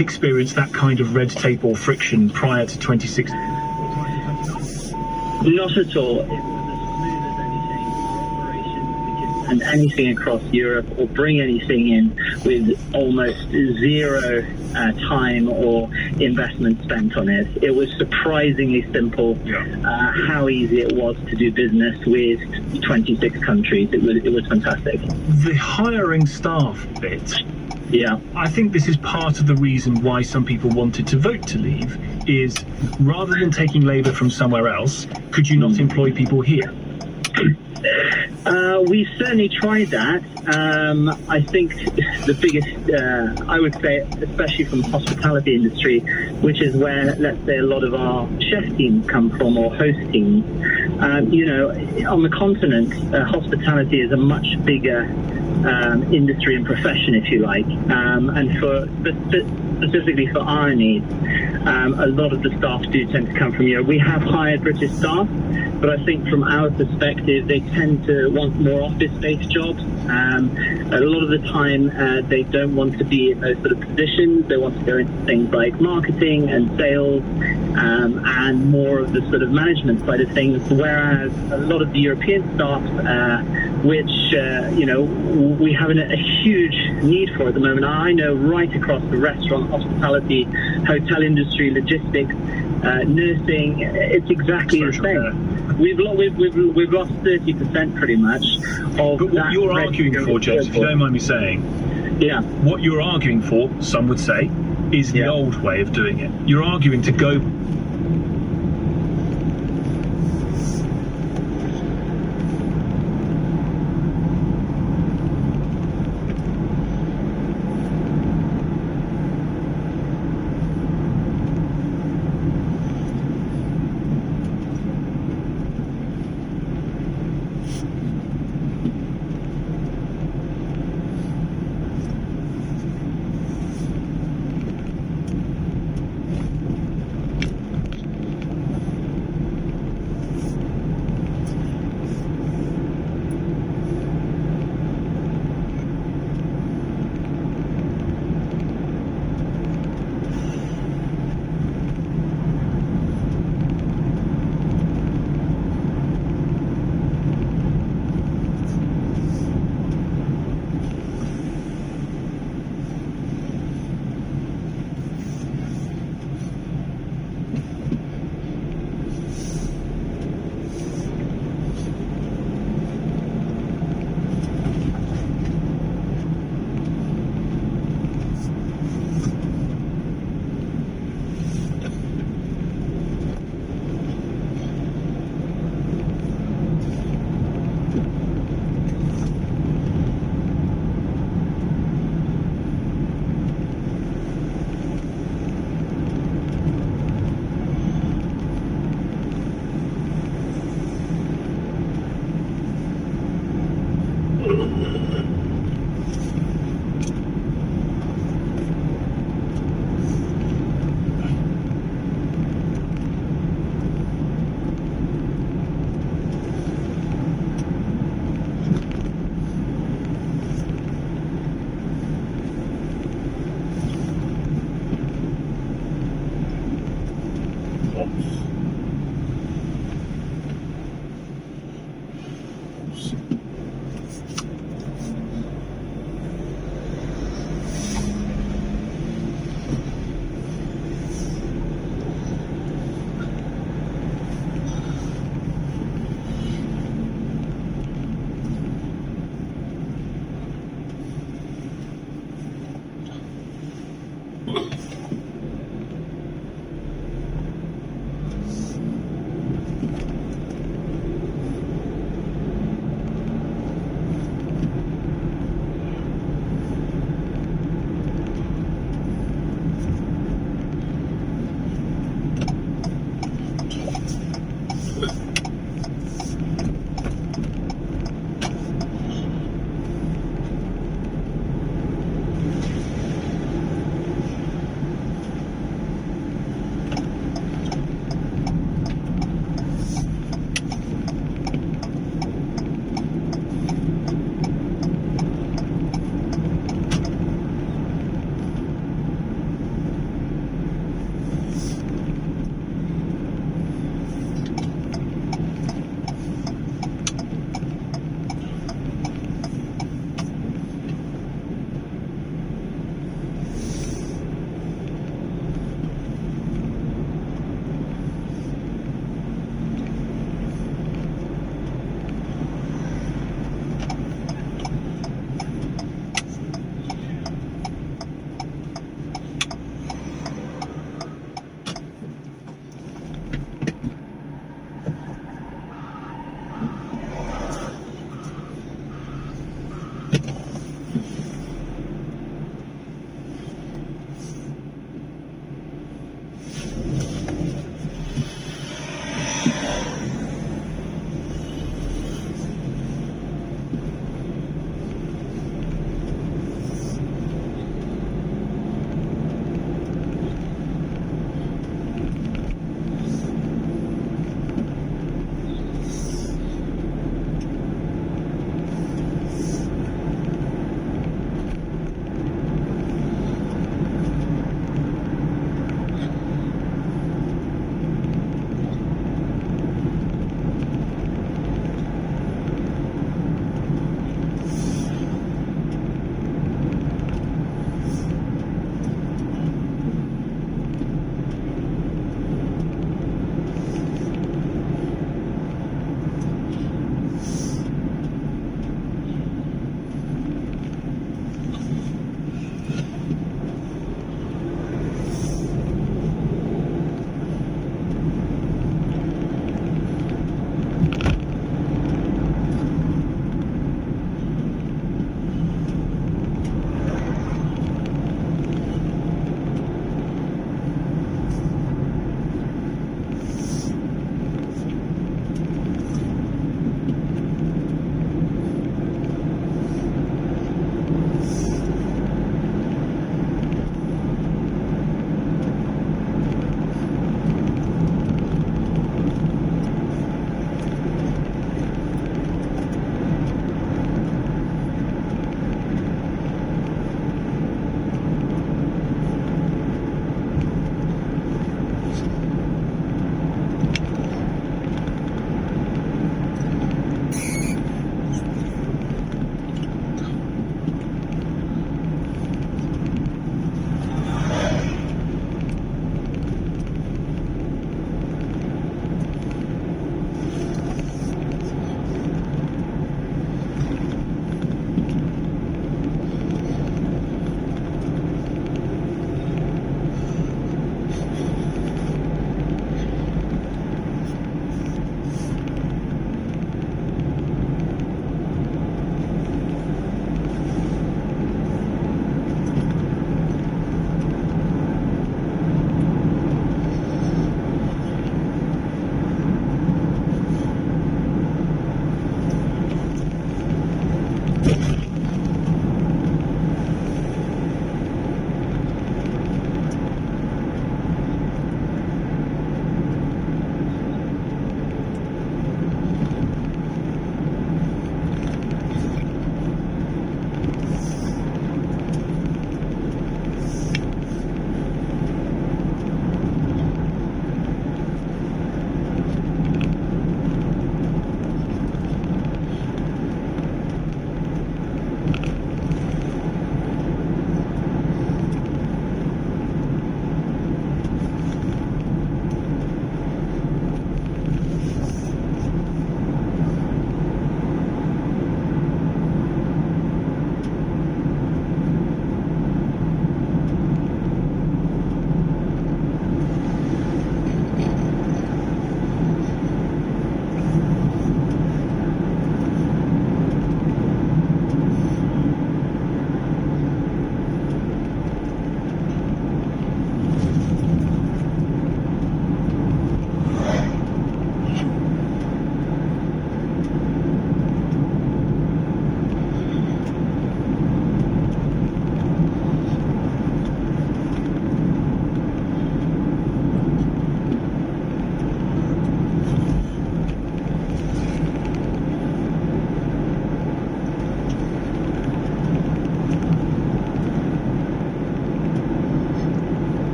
Experienced that kind of red tape or friction prior to 2016? Not at all. It was as smooth as anything for operations and anything across Europe, or bring anything in with almost zero time or investment spent on it. It was surprisingly simple. How easy it was to do business with 26 countries. It was fantastic. The hiring staff bit. Yeah. I think this is part of the reason why some people wanted to vote to leave, is rather than taking labour from somewhere else, could you not employ people here? We certainly tried that. I think the biggest, I would say, especially from the hospitality industry, which is where, let's say, a lot of our chef teams come from, or host teams. On the continent, hospitality is a much bigger industry and profession, if you like. And for specifically for our needs, a lot of the staff do tend to come from Europe. We have hired British staff, but I think from our perspective, they tend to want more office-based jobs. A lot of the time, they don't want to be in those sort of positions. They want to go into things like marketing and sales, and more of the sort of management side of things. Whereas a lot of the European staff, which we have a huge need for at the moment. I know right across the restaurant, hospitality, hotel industry, logistics, nursing, it's exactly the same. We've lost 30% pretty much of. But what you're arguing for, James, if you don't mind me saying, what you're arguing for, some would say, is the old way of doing it. You're arguing to go.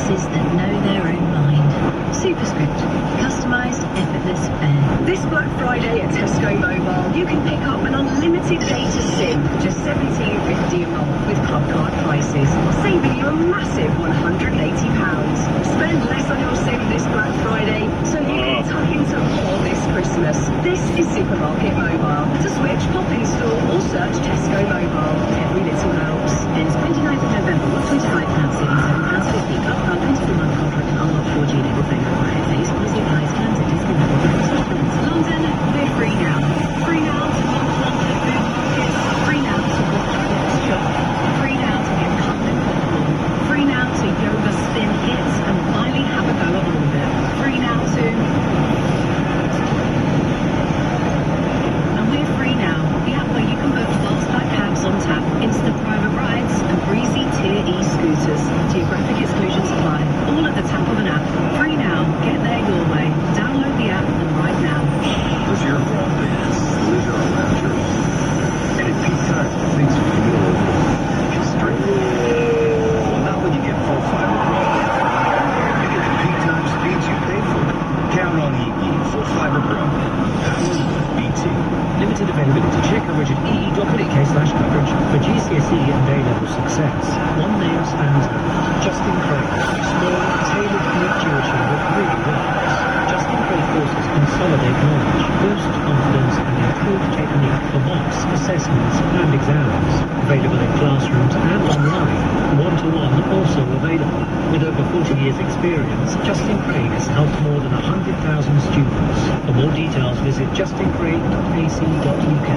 prices that know their own mind. Superscript. Customised, effortless fare. This Black Friday at Tesco Mobile, you can pick up an unlimited data SIM for just £17.50 a month with club card prices, saving you a massive £180. Spend less on your SIM this Black Friday so you can tuck into more this Christmas. This is Supermarket Mobile. To switch, pop in store or search Tesco Mobile. Every little helps. Ends 29th of November with £25, £7.50 club card 24-month contract and unlocked 4G enabled phone number. FA's policy applies. Terms and discount London, we're free now. Free now to walk London food markets. Free now to watch Fox shop. Free now to get cutlet popcorn. Free now to yoga spin hits and finally have a go at Orbit. Free now to... And we're free now. The app where you can book fast-back cabs on tap, instant private rides and breezy Tier E scooters. Geographic exclusions apply. All at the tap of an app. Free now. Get there your way. Download the app and ride now. Was your fault is leisure around your and at peak time things feel constrained. Well, not when you get full fiber broadband. You get the peak time speeds you pay for. Count on EE full fiber broadband. Powered with BT. Limited availability. Check coverage at ee.co.uk/coverage for GCSE and A-level success. One name stands out. Justin Craig. Small, tailored connectivity that really works. Justin Craig courses consolidate knowledge, boost confidence and improve technique for mocks, assessments and exams. Available in classrooms and online. One-to-one also available. With over 40 years experience, Justin Craig has helped more than 100,000 students. For more details, visit justincraig.ac.uk.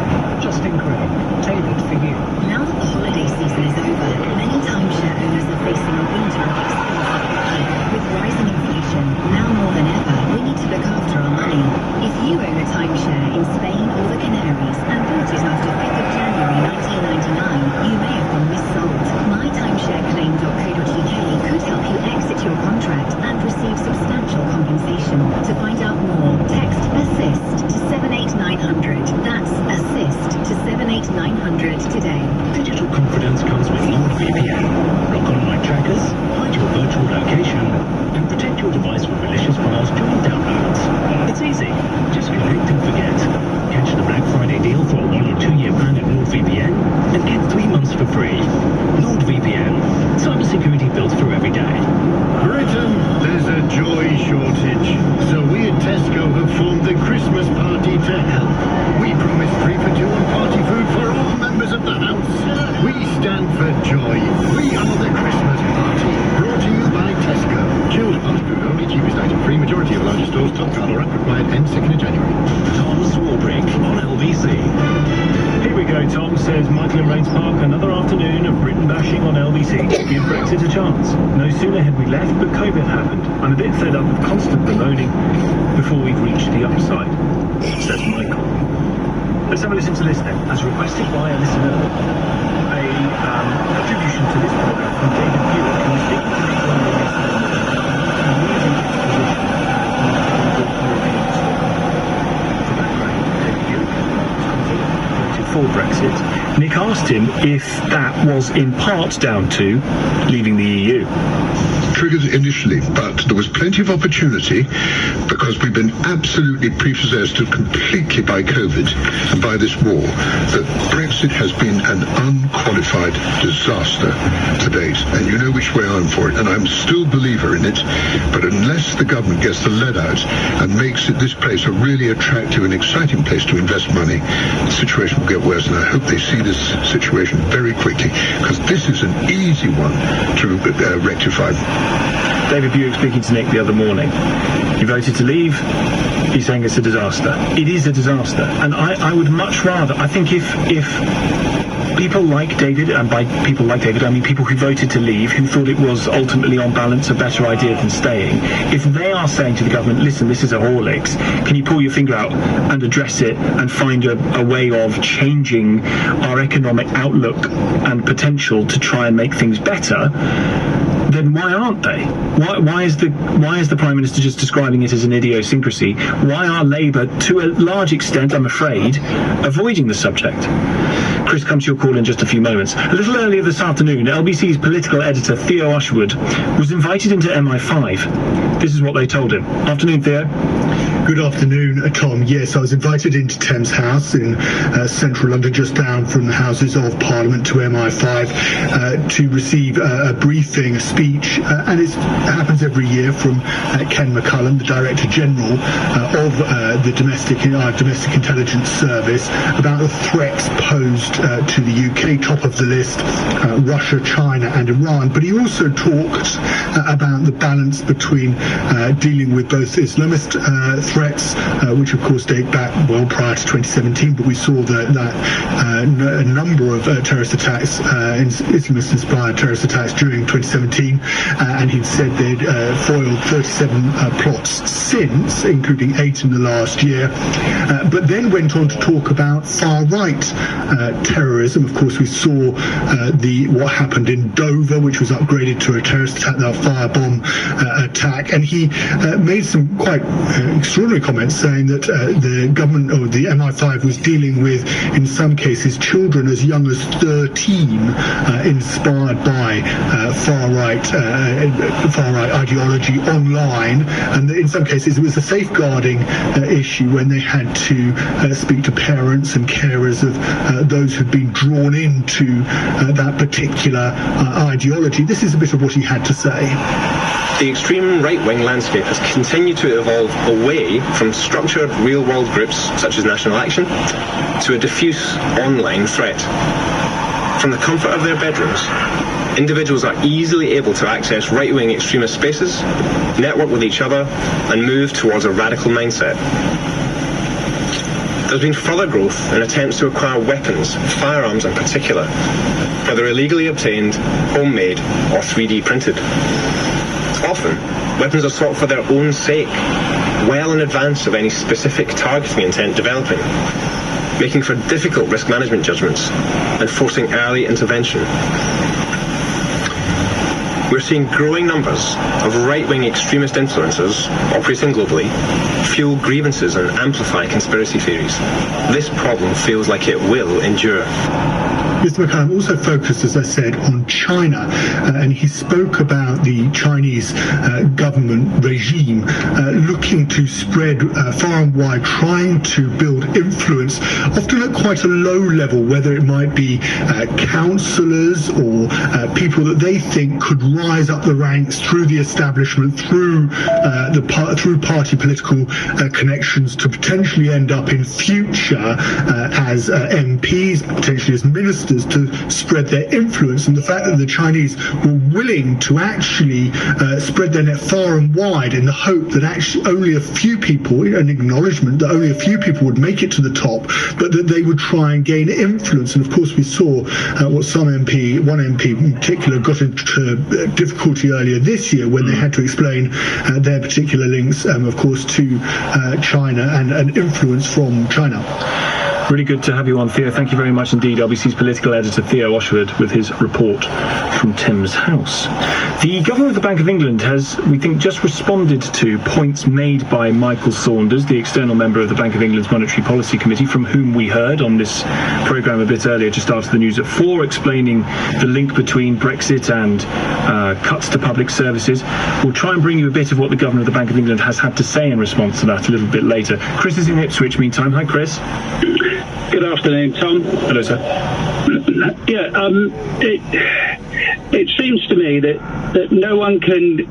Justin Craig, tailored for you. Now that the holiday season is over, many timeshare owners are facing a winter of expensive booking. With rising inflation, now more than ever, we need to look after our money. If you own a timeshare in Spain or the Canaries and bought it after 5th of January 1999, you may have been missold. mytimeshareclaim.co.uk could help you exit your contract and receive substantial compensation. To find out more, text ASSIST to 78900. That's ASSIST to 78900 today. Digital confidence comes with NordVPN. Block online trackers, find your virtual location, and protect your device from malicious files during downloads. It's easy. Just connect and forget. Catch the Black Friday deal for a 1 or 2 year plan at NordVPN and get 3 months for free. NordVPN. Cybersecurity built for every day. Britain, there's a joy shortage. So we at Tesco have formed the Christmas Party to help. We promise 3 for 2 on party food for all members of the house. We stand for joy. We are the Christmas Party. Brought to you by Tesco. Chilled party food only, cheapest item free. Majority of larger stores, top card or app required, ends 2nd of January. Tom Swarbrick on LBC. Here we go, Tom says Michael in Rains Park, another afternoon of Britain bashing on LBC. Give Brexit a chance. No sooner had we left, but COVID happened. I'm a bit fed up of constant bemoaning before we've reached the upside, says Michael. Let's have a listen to this then. As requested by a listener, a contribution to this programme from David Buick, who was speaking to me one day yesterday morning. Amazing exposition for background, David Buick voted for Brexit. Nick asked him if that was in part down to leaving the EU. Triggered initially, but there was plenty of opportunity because we've been absolutely prepossessed completely by COVID and by this war, that Brexit has been an unqualified disaster to date. And you know which way I'm for it, and I'm still a believer in it, but unless the government gets the lead out and makes this place a really attractive and exciting place to invest money, the situation will get worse, and I hope they see this situation very quickly, because this is an easy one to rectify. David Buick speaking to Nick the other morning. He voted to leave. He's saying it's a disaster. It is a disaster. And I would much rather, I think if people like David, and by people like David I mean people who voted to leave, who thought it was ultimately on balance a better idea than staying, if they are saying to the government, listen, this is a Horlicks, can you pull your finger out and address it and find a way of changing our economic outlook and potential to try and make things better, then why aren't they? Why is the Prime Minister just describing it as an idiosyncrasy? Why are Labour, to a large extent, I'm afraid, avoiding the subject? Chris, come to your call in just a few moments. A little earlier this afternoon, LBC's political editor Theo Ushwood was invited into MI5. This is what they told him. Afternoon, Theo. Good afternoon, Tom. Yes, I was invited into Thames House in central London, just down from the Houses of Parliament to MI5 to receive a briefing, a speech, and it happens every year from Ken McCullum, the Director General of the Domestic Intelligence Service, about the threats posed to the UK, top of the list, Russia, China and Iran. But he also talked about the balance between dealing with both Islamist threats, which of course date back well prior to 2017, but we saw a number of terrorist attacks, Islamist-inspired terrorist attacks during 2017, and he'd said they'd foiled 37 plots since, including 8 in the last year, but then went on to talk about far-right terrorism. Of course, we saw what happened in Dover, which was upgraded to a terrorist attack, that firebomb attack, and he made some quite extraordinary comments saying that the government or the MI5 was dealing with, in some cases, children as young as 13 inspired by far-right ideology online, and in some cases it was a safeguarding issue when they had to speak to parents and carers of those who'd been drawn into that particular ideology. This is a bit of what he had to say. The extreme right-wing landscape has continued to evolve away from structured real-world groups such as National Action to a diffuse online threat. From the comfort of their bedrooms, individuals are easily able to access right-wing extremist spaces, network with each other, and move towards a radical mindset. There's been further growth in attempts to acquire weapons, firearms in particular, whether illegally obtained, homemade, or 3D printed. Often, weapons are sought for their own sake, well in advance of any specific targeting intent developing, making for difficult risk management judgments and forcing early intervention. We're seeing growing numbers of right-wing extremist influencers operating globally fuel grievances and amplify conspiracy theories. This problem feels like it will endure. Mr. McCullum also focused, as I said, on China, and he spoke about the Chinese government regime looking to spread far and wide, trying to build influence, often at quite a low level, whether it might be councillors or people that they think could rise up the ranks through the establishment, through party political connections, to potentially end up in future as MPs, potentially as ministers, to spread their influence. And the fact that the Chinese were willing to actually spread their net far and wide in the hope that actually only a few people, an acknowledgement that only a few people would make it to the top, but that they would try and gain influence. And of course we saw what one MP in particular, got into difficulty earlier this year when they had to explain their particular links, of course, to China and influence from China. Really good to have you on, Theo. Thank you very much indeed. LBC's political editor Theo Ushwood with his report from Thames House. The Governor of the Bank of England has, we think, just responded to points made by Michael Saunders, the external member of the Bank of England's Monetary Policy Committee, from whom we heard on this programme a bit earlier, just after the news at 4, explaining the link between Brexit and cuts to public services. We'll try and bring you a bit of what the Governor of the Bank of England has had to say in response to that a little bit later. Chris is in Ipswich meantime. Hi, Chris. Good afternoon, Tom. Hello, sir. Yeah, it seems to me that no one can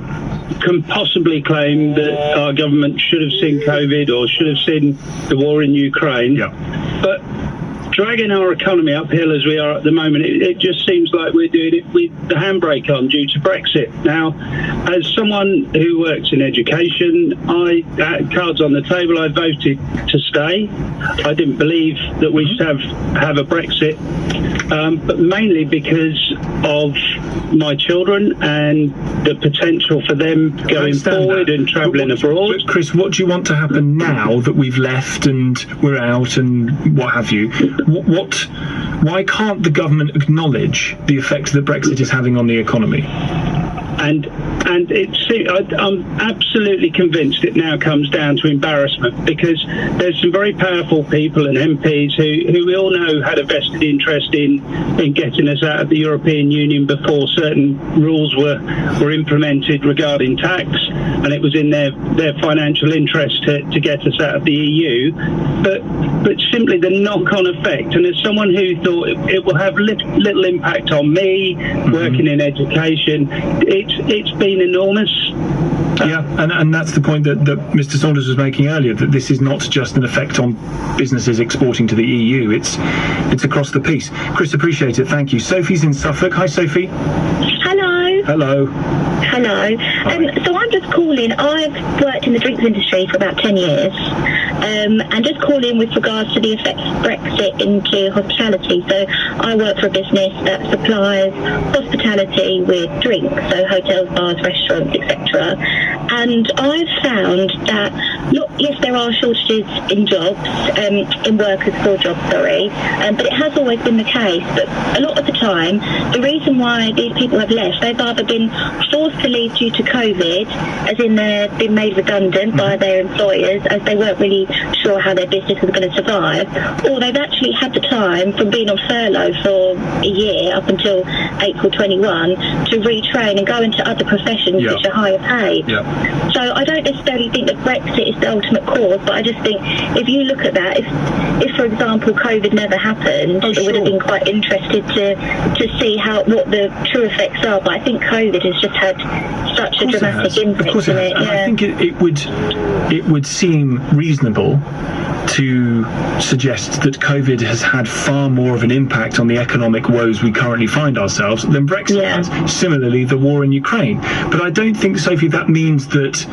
possibly claim that our government should have seen COVID or should have seen the war in Ukraine. Yeah. But dragging our economy uphill as we are at the moment, it just seems like we're doing it with the handbrake on due to Brexit. Now, as someone who works in education, I had cards on the table. I voted to stay. I didn't believe that we should have a Brexit, but mainly because of my children and the potential for them going forward and travelling abroad. Chris, what do you want to happen now that we've left and we're out and what have you? Why can't the government acknowledge the effect that Brexit is having on the economy? And I'm absolutely convinced it now comes down to embarrassment, because there's some very powerful people and MPs who we all know had a vested interest in getting us out of the European Union before certain rules were implemented regarding tax, and it was in their financial interest to get us out of the EU. But simply the knock-on effect, and as someone who thought it will have little impact on me working in education, it's been enormous. Yeah, and that's the point that Mr. Saunders was making earlier, that this is not just an effect on businesses exporting to the EU, it's across the piece. Chris, appreciate it, thank you. Sophie's in Suffolk. Hi, Sophie. Hello. Hello. Hello. So I'm just calling. I've worked in the drinks industry for about 10 years, and just calling with regards to the effects of Brexit into hospitality. So I work for a business that supplies hospitality with drinks, so hotels, bars, restaurants, etc. And I've found that, yes, there are shortages in jobs, in workers for jobs, but it has always been the case. But a lot of the time, the reason why these people have left, they've either been forced to leave due to COVID, as in they've been made redundant by their employers as they weren't really sure how their business was going to survive, or they've actually had the time from being on furlough for a year up until April 21 to retrain and go into other professions which are higher paid. So I don't necessarily think that Brexit is the ultimate cause, but I just think if you look at that, if for example COVID never happened, it would have been quite interested to see what the true effects are. But I think COVID has just had such a dramatic impact on it. I think it would seem reasonable to suggest that COVID has had far more of an impact on the economic woes we currently find ourselves than Brexit has. Similarly, the war in Ukraine. But I don't think, Sophie, that means that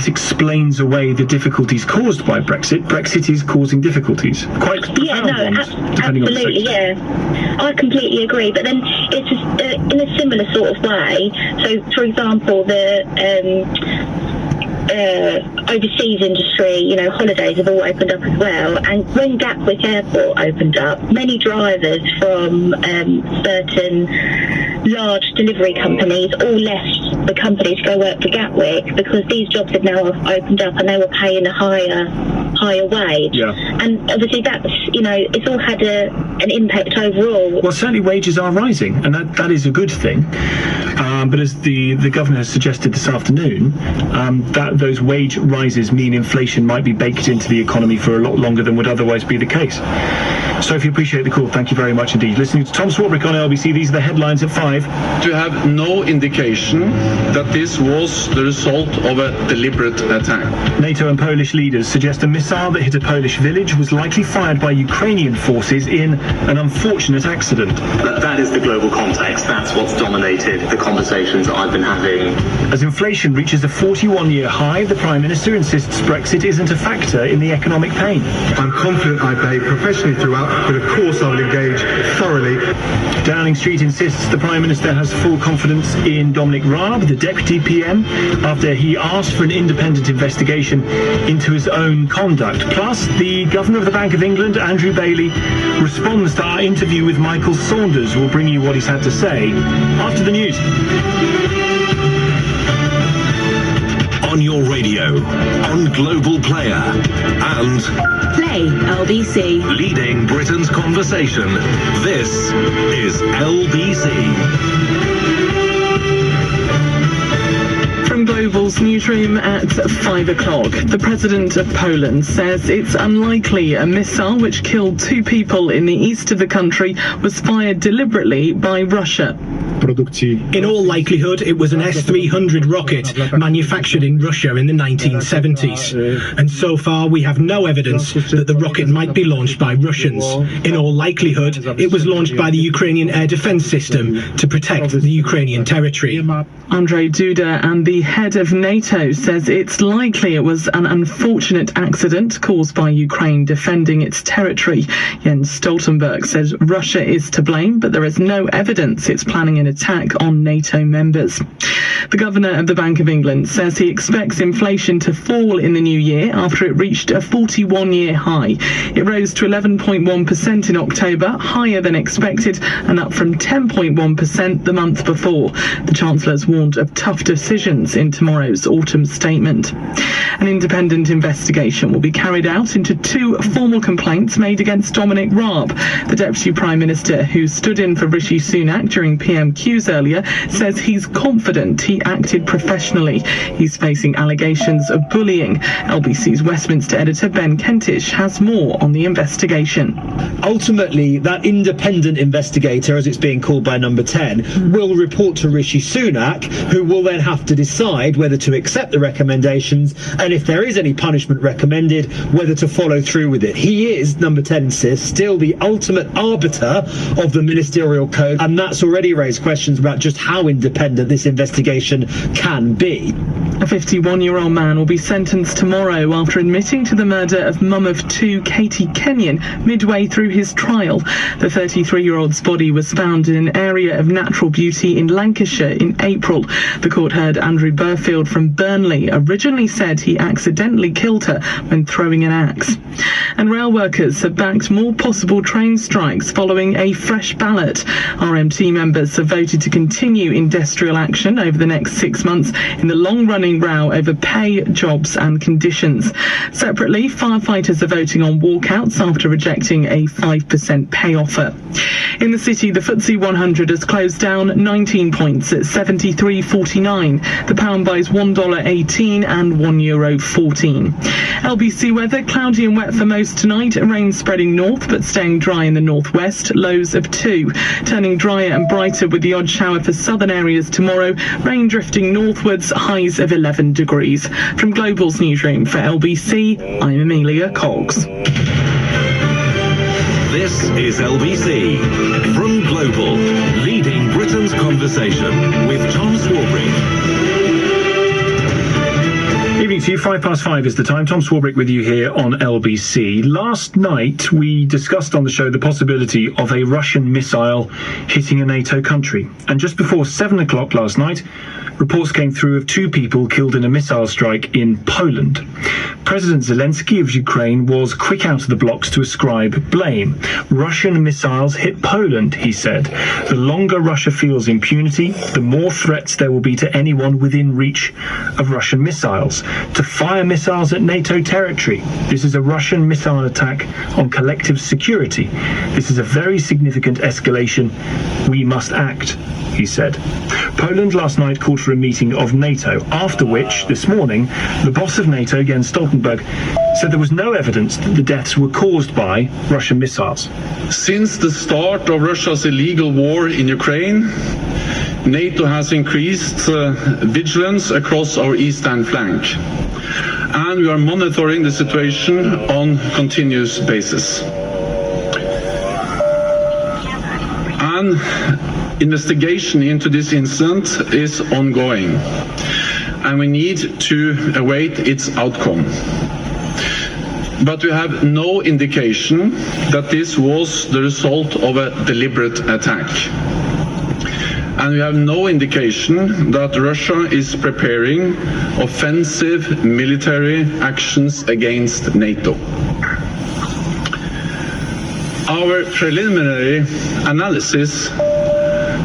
explains away the difficulties caused by Brexit. Brexit is causing difficulties, quite profound ones, depending on the sector. I completely agree. But then it's just, in a similar sort of way. So, for example, the overseas industry, holidays have all opened up as well. And when Gatwick Airport opened up, many drivers from certain large delivery companies all left the company to go work for Gatwick, because these jobs had now opened up and they were paying a higher wage. And obviously that's, it's all had an impact overall. Well, certainly wages are rising, and that is a good thing. But as the governor has suggested this afternoon, that those wage rises mean inflation might be baked into the economy for a lot longer than would otherwise be the case. Sophie, appreciate the call. Thank you very much indeed. Listening to Tom Swarbrick on LBC, these are the headlines at 5. To have no indication that this was the result of a deliberate attack. NATO and Polish leaders suggest a missile that hit a Polish village was likely fired by Ukrainian forces in an unfortunate accident. That is the global context. That's what's dominated the conversations that I've been having. As inflation reaches a 41-year high, the Prime Minister insists Brexit isn't a factor in the economic pain. I'm confident I behave professionally throughout, but of course I will engage thoroughly. Downing Street insists the Prime Minister has full confidence in Dominic Raab, the Deputy PM, after he asked for an independent investigation into his own conduct. Plus, the Governor of the Bank of England, Andrew Bailey, responds to our interview with Michael Saunders. We'll bring you what he's had to say after the news. On your radio, on Global Player, and Play LBC. Leading Britain's conversation. This is LBC. From Global's newsroom at 5 o'clock, the president of Poland says it's unlikely a missile which killed 2 people in the east of the country was fired deliberately by Russia. In all likelihood, it was an S-300 rocket manufactured in Russia in the 1970s. And so far, we have no evidence that the rocket might be launched by Russians. In all likelihood, it was launched by the Ukrainian air defense system to protect the Ukrainian territory. Andrzej Duda and the head of NATO says it's likely it was an unfortunate accident caused by Ukraine defending its territory. Jens Stoltenberg says Russia is to blame, but there is no evidence it's planning an attack on NATO members. The governor of the Bank of England says he expects inflation to fall in the new year after it reached a 41-year high. It rose to 11.1% in October, higher than expected and up from 10.1% the month before. The Chancellor's warned of tough decisions in tomorrow's autumn statement. An independent investigation will be carried out into 2 formal complaints made against Dominic Raab. The Deputy Prime Minister, who stood in for Rishi Sunak during PMQs earlier, says he's confident he acted professionally. He's facing allegations of bullying. LBC's Westminster editor Ben Kentish has more on the investigation. Ultimately, that independent investigator, as it's being called by Number 10, will report to Rishi Sunak, who will then have to decide whether to accept the recommendations and, if there is any punishment recommended, whether to follow through with it. He is, Number 10 insists, still the ultimate arbiter of the ministerial code, and that's already raised questions about just how independent this investigation can be. A 51-year-old man will be sentenced tomorrow after admitting to the murder of mum of 2 Katie Kenyon midway through his trial. The 33-year-old's body was found in an area of natural beauty in Lancashire in April. The court heard Andrew Burfield from Burnley originally said he accidentally killed her when throwing an axe. And rail workers have backed more possible train strikes following a fresh ballot. RMT members have voted to continue industrial action over the next 6 months in the long-running row over pay, jobs and conditions. Separately, firefighters are voting on walkouts after rejecting a 5% pay offer. In the city, the FTSE 100 has closed down 19 points at 73.49. The pound buys $1.18 and €1.14. LBC weather, cloudy and wet for most tonight. Rain spreading north but staying dry in the northwest, lows of 2. Turning drier and brighter with the odd shower for southern areas tomorrow. Rain drifting northwards, highs of 11 degrees. From Global's newsroom for LBC, I'm Amelia Cogs. This is LBC from Global, leading Britain's conversation with Tom Swarbrick. Evening to you, 5:05 is the time. Tom Swarbrick with you here on LBC. Last night we discussed on the show the possibility of a Russian missile hitting a NATO country. And just before 7 o'clock last night, reports came through of 2 people killed in a missile strike in Poland. President Zelensky of Ukraine was quick out of the blocks to ascribe blame. Russian missiles hit Poland, he said. The longer Russia feels impunity, the more threats there will be to anyone within reach of Russian missiles. To fire missiles at NATO territory. This is a Russian missile attack on collective security. This is a very significant escalation. We must act, he said. Poland last night called for a meeting of NATO, after which, this morning, the boss of NATO, Jens Stoltenberg, said there was no evidence that the deaths were caused by Russian missiles. Since the start of Russia's illegal war in Ukraine, NATO has increased vigilance across our eastern flank, and we are monitoring the situation on a continuous basis. An investigation into this incident is ongoing, and we need to await its outcome. But we have no indication that this was the result of a deliberate attack. And we have no indication that Russia is preparing offensive military actions against NATO. Our preliminary analysis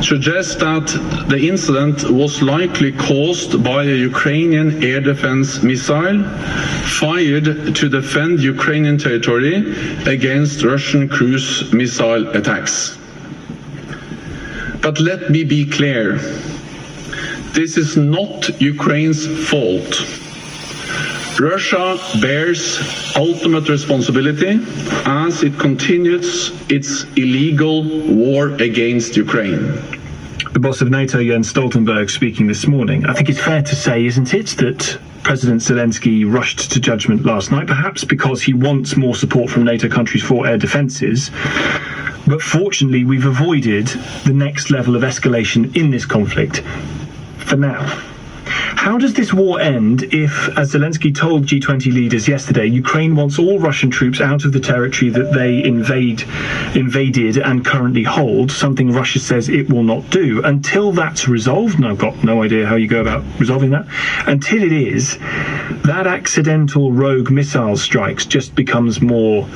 suggests that the incident was likely caused by a Ukrainian air defense missile fired to defend Ukrainian territory against Russian cruise missile attacks. But let me be clear, this is not Ukraine's fault. Russia bears ultimate responsibility as it continues its illegal war against Ukraine. The boss of NATO, Jens Stoltenberg, speaking this morning. I think it's fair to say, isn't it, that President Zelensky rushed to judgment last night, perhaps because he wants more support from NATO countries for air defences. But fortunately, we've avoided the next level of escalation in this conflict for now. How does this war end if, as Zelensky told G20 leaders yesterday, Ukraine wants all Russian troops out of the territory that they invaded and currently hold, something Russia says it will not do? Until that's resolved, and I've got no idea how you go about resolving that, until it is, that accidental rogue missile strikes just becomes more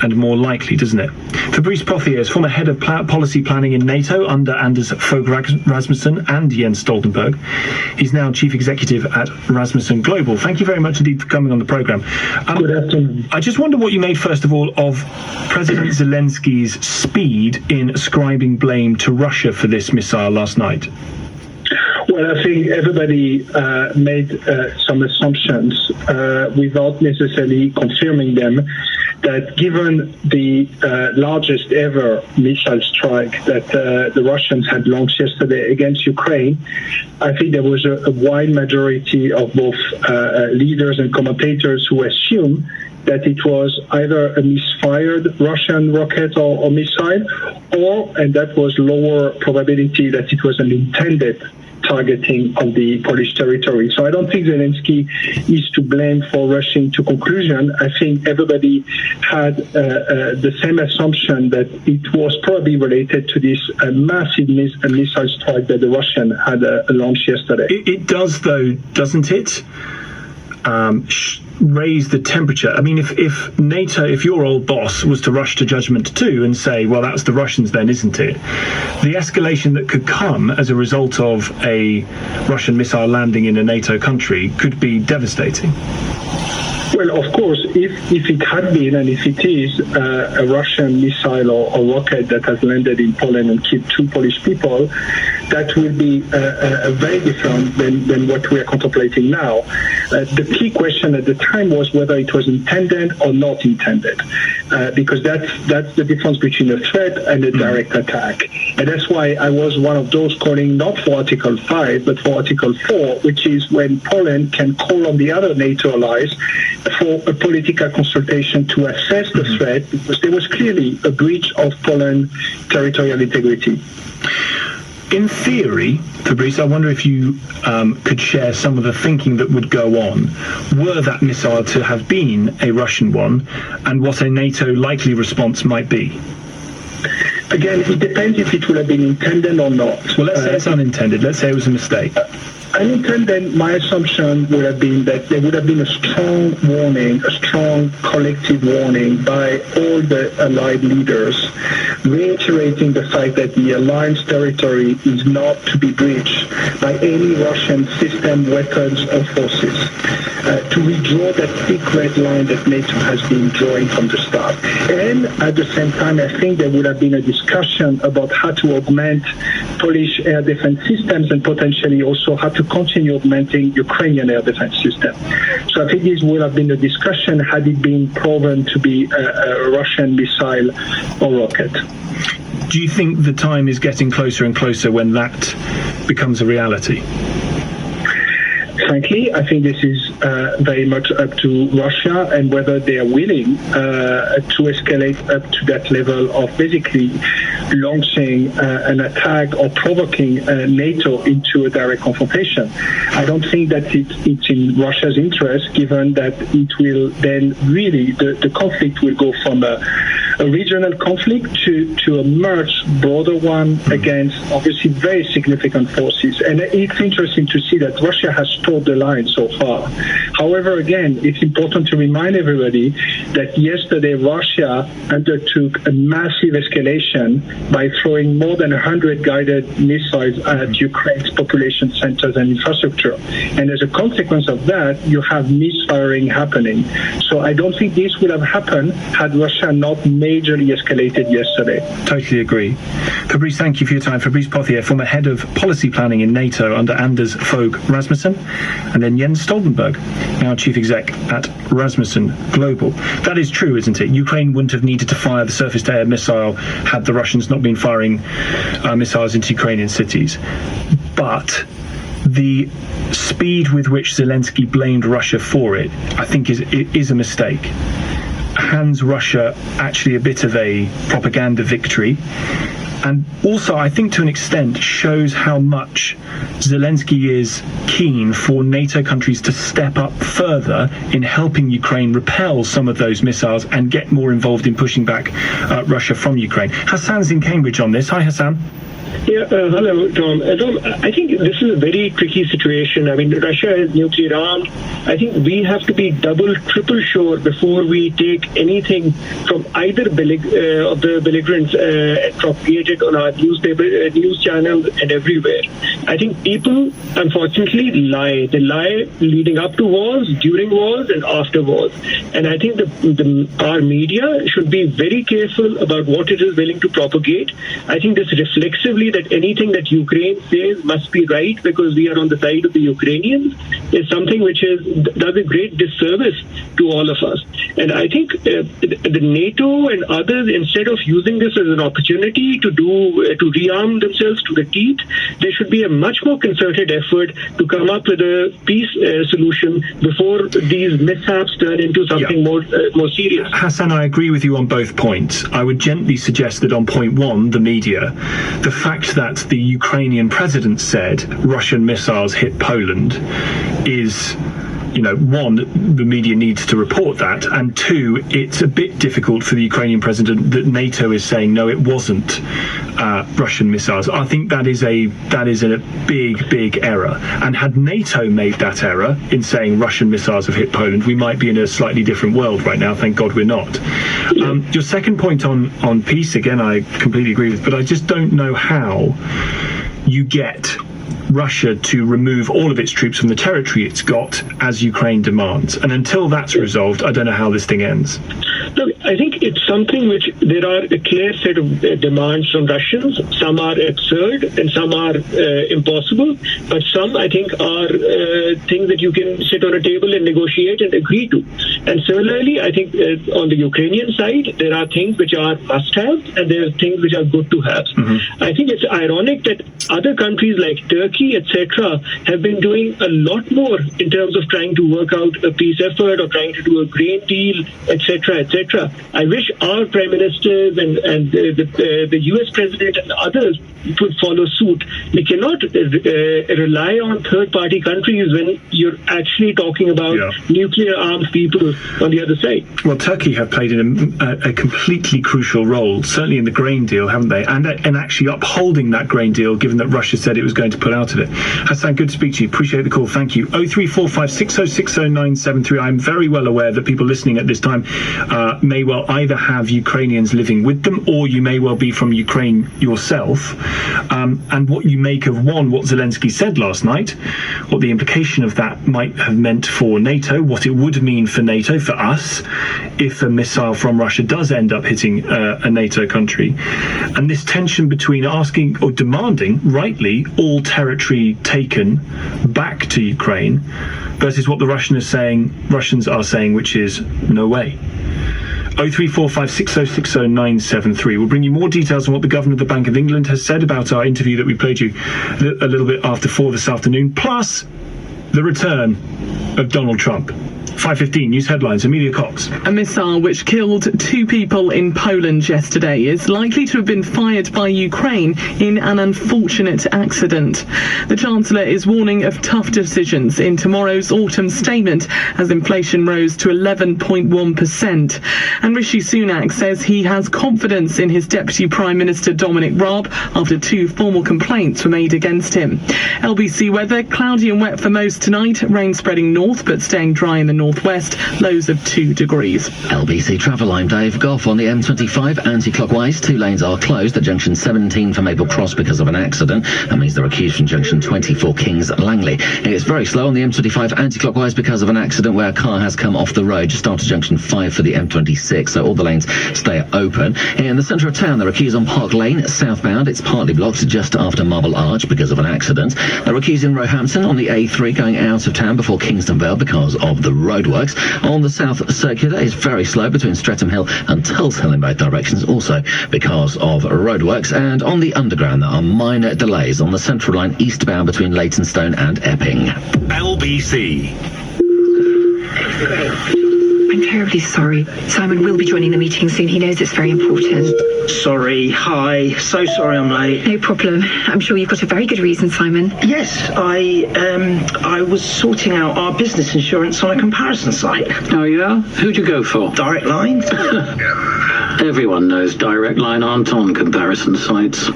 and more likely, doesn't it? Fabrice Pothier is former head of policy planning in NATO under Anders Fogh Rasmussen and Jens Stoltenberg. He's now chief executive at Rasmussen Global. Thank you very much indeed for coming on the programme. Good afternoon. I just wonder what you made, first of all, of President Zelensky's speed in ascribing blame to Russia for this missile last night. Well, I think everybody made some assumptions without necessarily confirming them, that given the largest ever missile strike that the Russians had launched yesterday against Ukraine, I think there was a wide majority of both leaders and commentators who assumed that it was either a misfired Russian rocket or missile, or, and that was lower probability, that it was an intended targeting of the Polish territory. So I don't think Zelensky is to blame for rushing to conclusion. I think everybody had the same assumption that it was probably related to this massive missile strike that the Russian had launched yesterday. It does, though, doesn't it? Raise the temperature. I mean, if NATO, if your old boss was to rush to judgment too and say, well, that's the Russians then, isn't it? The escalation that could come as a result of a Russian missile landing in a NATO country could be devastating. Well, of course, if it had been, and if it is, a Russian missile or rocket that has landed in Poland and killed 2 Polish people, that will be very different than what we are contemplating now. The key question at the time was whether it was intended or not intended, because that's the difference between a threat and a direct attack. And that's why I was one of those calling not for Article 5, but for Article 4, which is when Poland can call on the other NATO allies for a political consultation to assess the threat, because there was clearly a breach of Poland's territorial integrity. In theory, Fabrice, I wonder if you could share some of the thinking that would go on were that missile to have been a Russian one, and what a NATO likely response might be. Again, it depends if it would have been intended or not. Well, let's say it's unintended. Let's say it was a mistake. Unintended, my assumption would have been that there would have been a strong warning, a strong collective warning by all the Allied leaders, reiterating the fact that the Alliance territory is not to be breached by any Russian system, weapons, or forces. To redraw that thick red line that NATO has been drawing from the start. And at the same time, I think there would have been a discussion about how to augment Polish air defense systems and potentially also how to continue augmenting Ukrainian air defense system. So I think this would have been a discussion had it been proven to be a Russian missile or rocket. Do you think the time is getting closer and closer when that becomes a reality? Frankly, I think this is very much up to Russia and whether they are willing to escalate up to that level of basically launching an attack or provoking NATO into a direct confrontation. I don't think that it's in Russia's interest, given that it will then really, the conflict will go from a regional conflict to a much broader one against obviously very significant forces. And it's interesting to see that Russia has stored the line so far. However, again, it's important to remind everybody that yesterday Russia undertook a massive escalation by throwing more than 100 guided missiles at Ukraine's population centers and infrastructure. And as a consequence of that, you have misfiring happening. So I don't think this would have happened had Russia not majorly escalated yesterday. Totally agree. Fabrice, thank you for your time. Fabrice Pothier, former head of policy planning in NATO under Anders Fogh Rasmussen, and then Jens Stoltenberg, now chief exec at Rasmussen Global. That is true, isn't it? Ukraine wouldn't have needed to fire the surface-to-air missile had the Russians not been firing missiles into Ukrainian cities. But the speed with which Zelensky blamed Russia for it, I think, is a mistake. Hands Russia actually a bit of a propaganda victory, and also I think to an extent shows how much Zelensky is keen for NATO countries to step up further in helping Ukraine repel some of those missiles and get more involved in pushing back Russia from Ukraine. Hassan's in Cambridge on this. Hi, Hassan. Yeah, hello, Tom. Tom, I think this is a very tricky situation. I mean, Russia is nuclear armed. I think we have to be double, triple sure before we take anything from either of the belligerents and propagate it on our newspaper, news channels and everywhere. I think people, unfortunately, lie. They lie leading up to wars, during wars, and after wars. And I think our media should be very careful about what it is willing to propagate. I think this reflexively that anything that Ukraine says must be right because we are on the side of the Ukrainians is something which does a great disservice to all of us. And I think the NATO and others, instead of using this as an opportunity to rearm themselves to the teeth, there should be a much more concerted effort to come up with a peace solution before these mishaps turn into something more serious. Hassan, I agree with you on both points. I would gently suggest that on point one, the media, the fact that the Ukrainian president said Russian missiles hit Poland is, one, the media needs to report that, and two, it's a bit difficult for the Ukrainian president that NATO is saying no, it wasn't Russian missiles. I think that is a big error. And had NATO made that error in saying Russian missiles have hit Poland, we might be in a slightly different world right now. Thank God we're not. Your second point on peace, again, I completely agree with, but I just don't know how you get Russia to remove all of its troops from the territory it's got as Ukraine demands. And until that's resolved, I don't know how this thing ends. Look, I think it's something which there are a clear set of demands from Russians. Some are absurd and some are impossible, but some I think are things that you can sit on a table and negotiate and agree to. And similarly, I think on the Ukrainian side, there are things which are must-have and there are things which are good to have. Mm-hmm. I think it's ironic that other countries like Turkey, etc., have been doing a lot more in terms of trying to work out a peace effort or trying to do a grain deal, etc., etc. I wish our prime ministers and the US president and others would follow suit. We cannot rely on third-party countries when you're actually talking about nuclear-armed people on the other side. Well, Turkey have played a completely crucial role, certainly in the grain deal, haven't they? And actually upholding that grain deal, given that Russia said it was going to pull out of it. Hassan, good to speak to you. Appreciate the call. Thank you. 0345 6060 973. I'm very well aware that people listening at this time may well either have Ukrainians living with them, or you may well be from Ukraine yourself. And what you make of, one, what Zelensky said last night, what the implication of that might have meant for NATO, what it would mean for NATO, for us, if a missile from Russia does end up hitting a NATO country. And this tension between asking or demanding, rightly, all territory taken back to Ukraine versus what the Russians are saying, which is no way. 0345 6060 973. We'll bring you more details on what the Governor of the Bank of England has said about our interview that we played you a little bit after 4 this afternoon, plus the return of Donald Trump. 5:15 news headlines. Amelia Cox. A missile which killed 2 people in Poland yesterday is likely to have been fired by Ukraine in an unfortunate accident. The Chancellor is warning of tough decisions in tomorrow's autumn statement as inflation rose to 11.1%. And Rishi Sunak says he has confidence in his Deputy Prime Minister Dominic Raab after 2 formal complaints were made against him. LBC weather, cloudy and wet for most tonight, rain spreading north but staying dry in the northwest, lows of 2 degrees. LBC Travel, I'm Dave Goff. On the M25 anti-clockwise, 2 lanes are closed at junction 17 for Maple Cross because of an accident. That means there are queues from junction 24 Kings Langley. It's very slow on the M25 anti-clockwise because of an accident where a car has come off the road just after junction 5 for the M26, so all the lanes stay open. In the centre of town, there are queues on Park Lane southbound. It's partly blocked just after Marble Arch because of an accident. There are queues in Roehampton on the A3 going out of town before Kingston Vale because of the roadworks. On the South Circular, it's very slow between Streatham Hill and Tulse Hill in both directions, also because of roadworks. And on the Underground, there are minor delays on the Central Line eastbound between Leytonstone and Epping. LBC. terribly sorry. Simon will be joining the meeting soon. He knows it's very important. Sorry. Hi. So sorry I'm late. No problem. I'm sure you've got a very good reason, Simon. Yes, I was sorting out our business insurance on a comparison site. Oh, yeah? Who'd you go for? Direct Line? Everyone knows Direct Line aren't on comparison sites.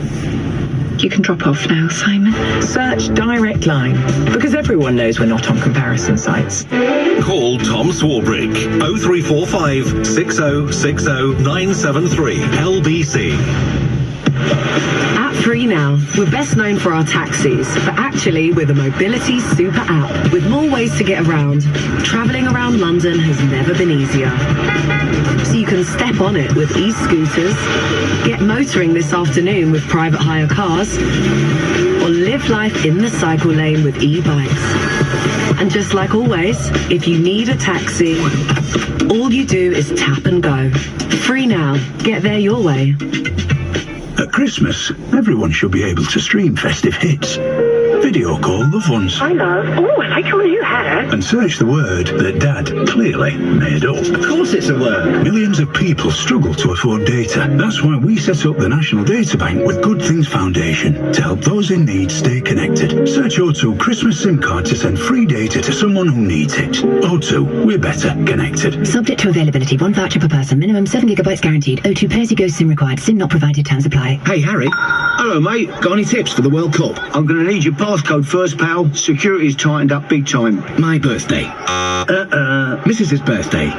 You can drop off now, Simon. Search Direct Line, because everyone knows we're not on comparison sites. Call Tom Swarbrick 0345 6060 973 LBC. At Free Now, we're best known for our taxis, but actually we're the mobility super app with more ways to get around. Travelling around London has never been easier. So you can step on it with e-scooters, get motoring this afternoon with private hire cars, or live life in the cycle lane with e-bikes. And just like always, if you need a taxi, all you do is tap and go. Free Now. Get there your way. At Christmas, everyone should be able to stream festive hits. Video call loved ones. Hi, love. Oh, I like your new hair. And search the word that Dad clearly made up. Of course it's a word. Millions of people struggle to afford data. That's why we set up the National Data Bank with Good Things Foundation to help those in need stay connected. Search O2 Christmas SIM card to send free data to someone who needs it. O2, we're better connected. Subject to availability, 1 voucher per person, minimum 7 gigabytes guaranteed. O2 pay-as-you-go SIM required, SIM not provided, terms apply. Hey, Harry. Hello, mate. Got any tips for the World Cup? I'm going to need your passcode first, pal. Security's tightened up big time. My birthday. Mrs.'s birthday.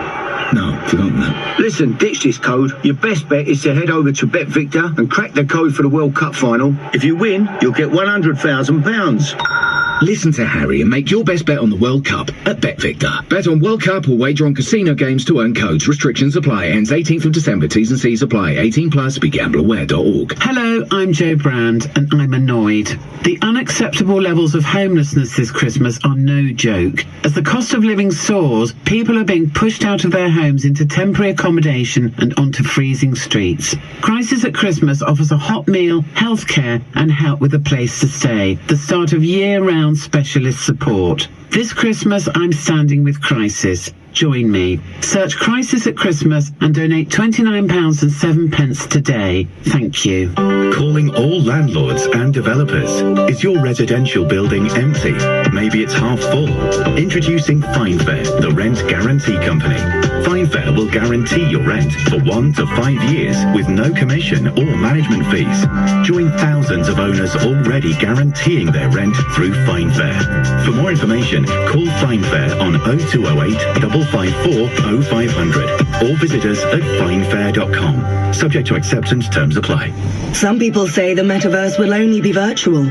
No, forgotten that. Listen, ditch this code. Your best bet is to head over to BetVictor and crack the code for the World Cup final. If you win, you'll get £100,000. Listen to Harry and make your best bet on the World Cup at BetVictor. Bet on World Cup or wager on casino games to earn codes. Restrictions apply. Ends 18th of December. T's and C's apply. 18 plus. BeGambleAware.org. Hello, I'm Jo Brand, and I'm annoyed. The unacceptable levels of homelessness this Christmas are no joke. As the cost of living soars, people are being pushed out of their homes into temporary accommodation and onto freezing streets. Crisis at Christmas offers a hot meal, healthcare, and help with a place to stay. The start of year-round specialist support. This Christmas, I'm standing with Crisis. Join me. Search Crisis at Christmas and donate £29.07 today. Thank you. Calling all landlords and developers. Is your residential building empty? Maybe it's half full. Introducing FindFair, the rent guarantee company. FindFair will guarantee your rent for 1 to 5 years with no commission or management fees. Join thousands of owners already guaranteeing their rent through FindFair. For more information, call FindFair on 0208 554 0500 or visit us at findfair.com. Subject to acceptance, terms apply. Some people say the metaverse will only be virtual.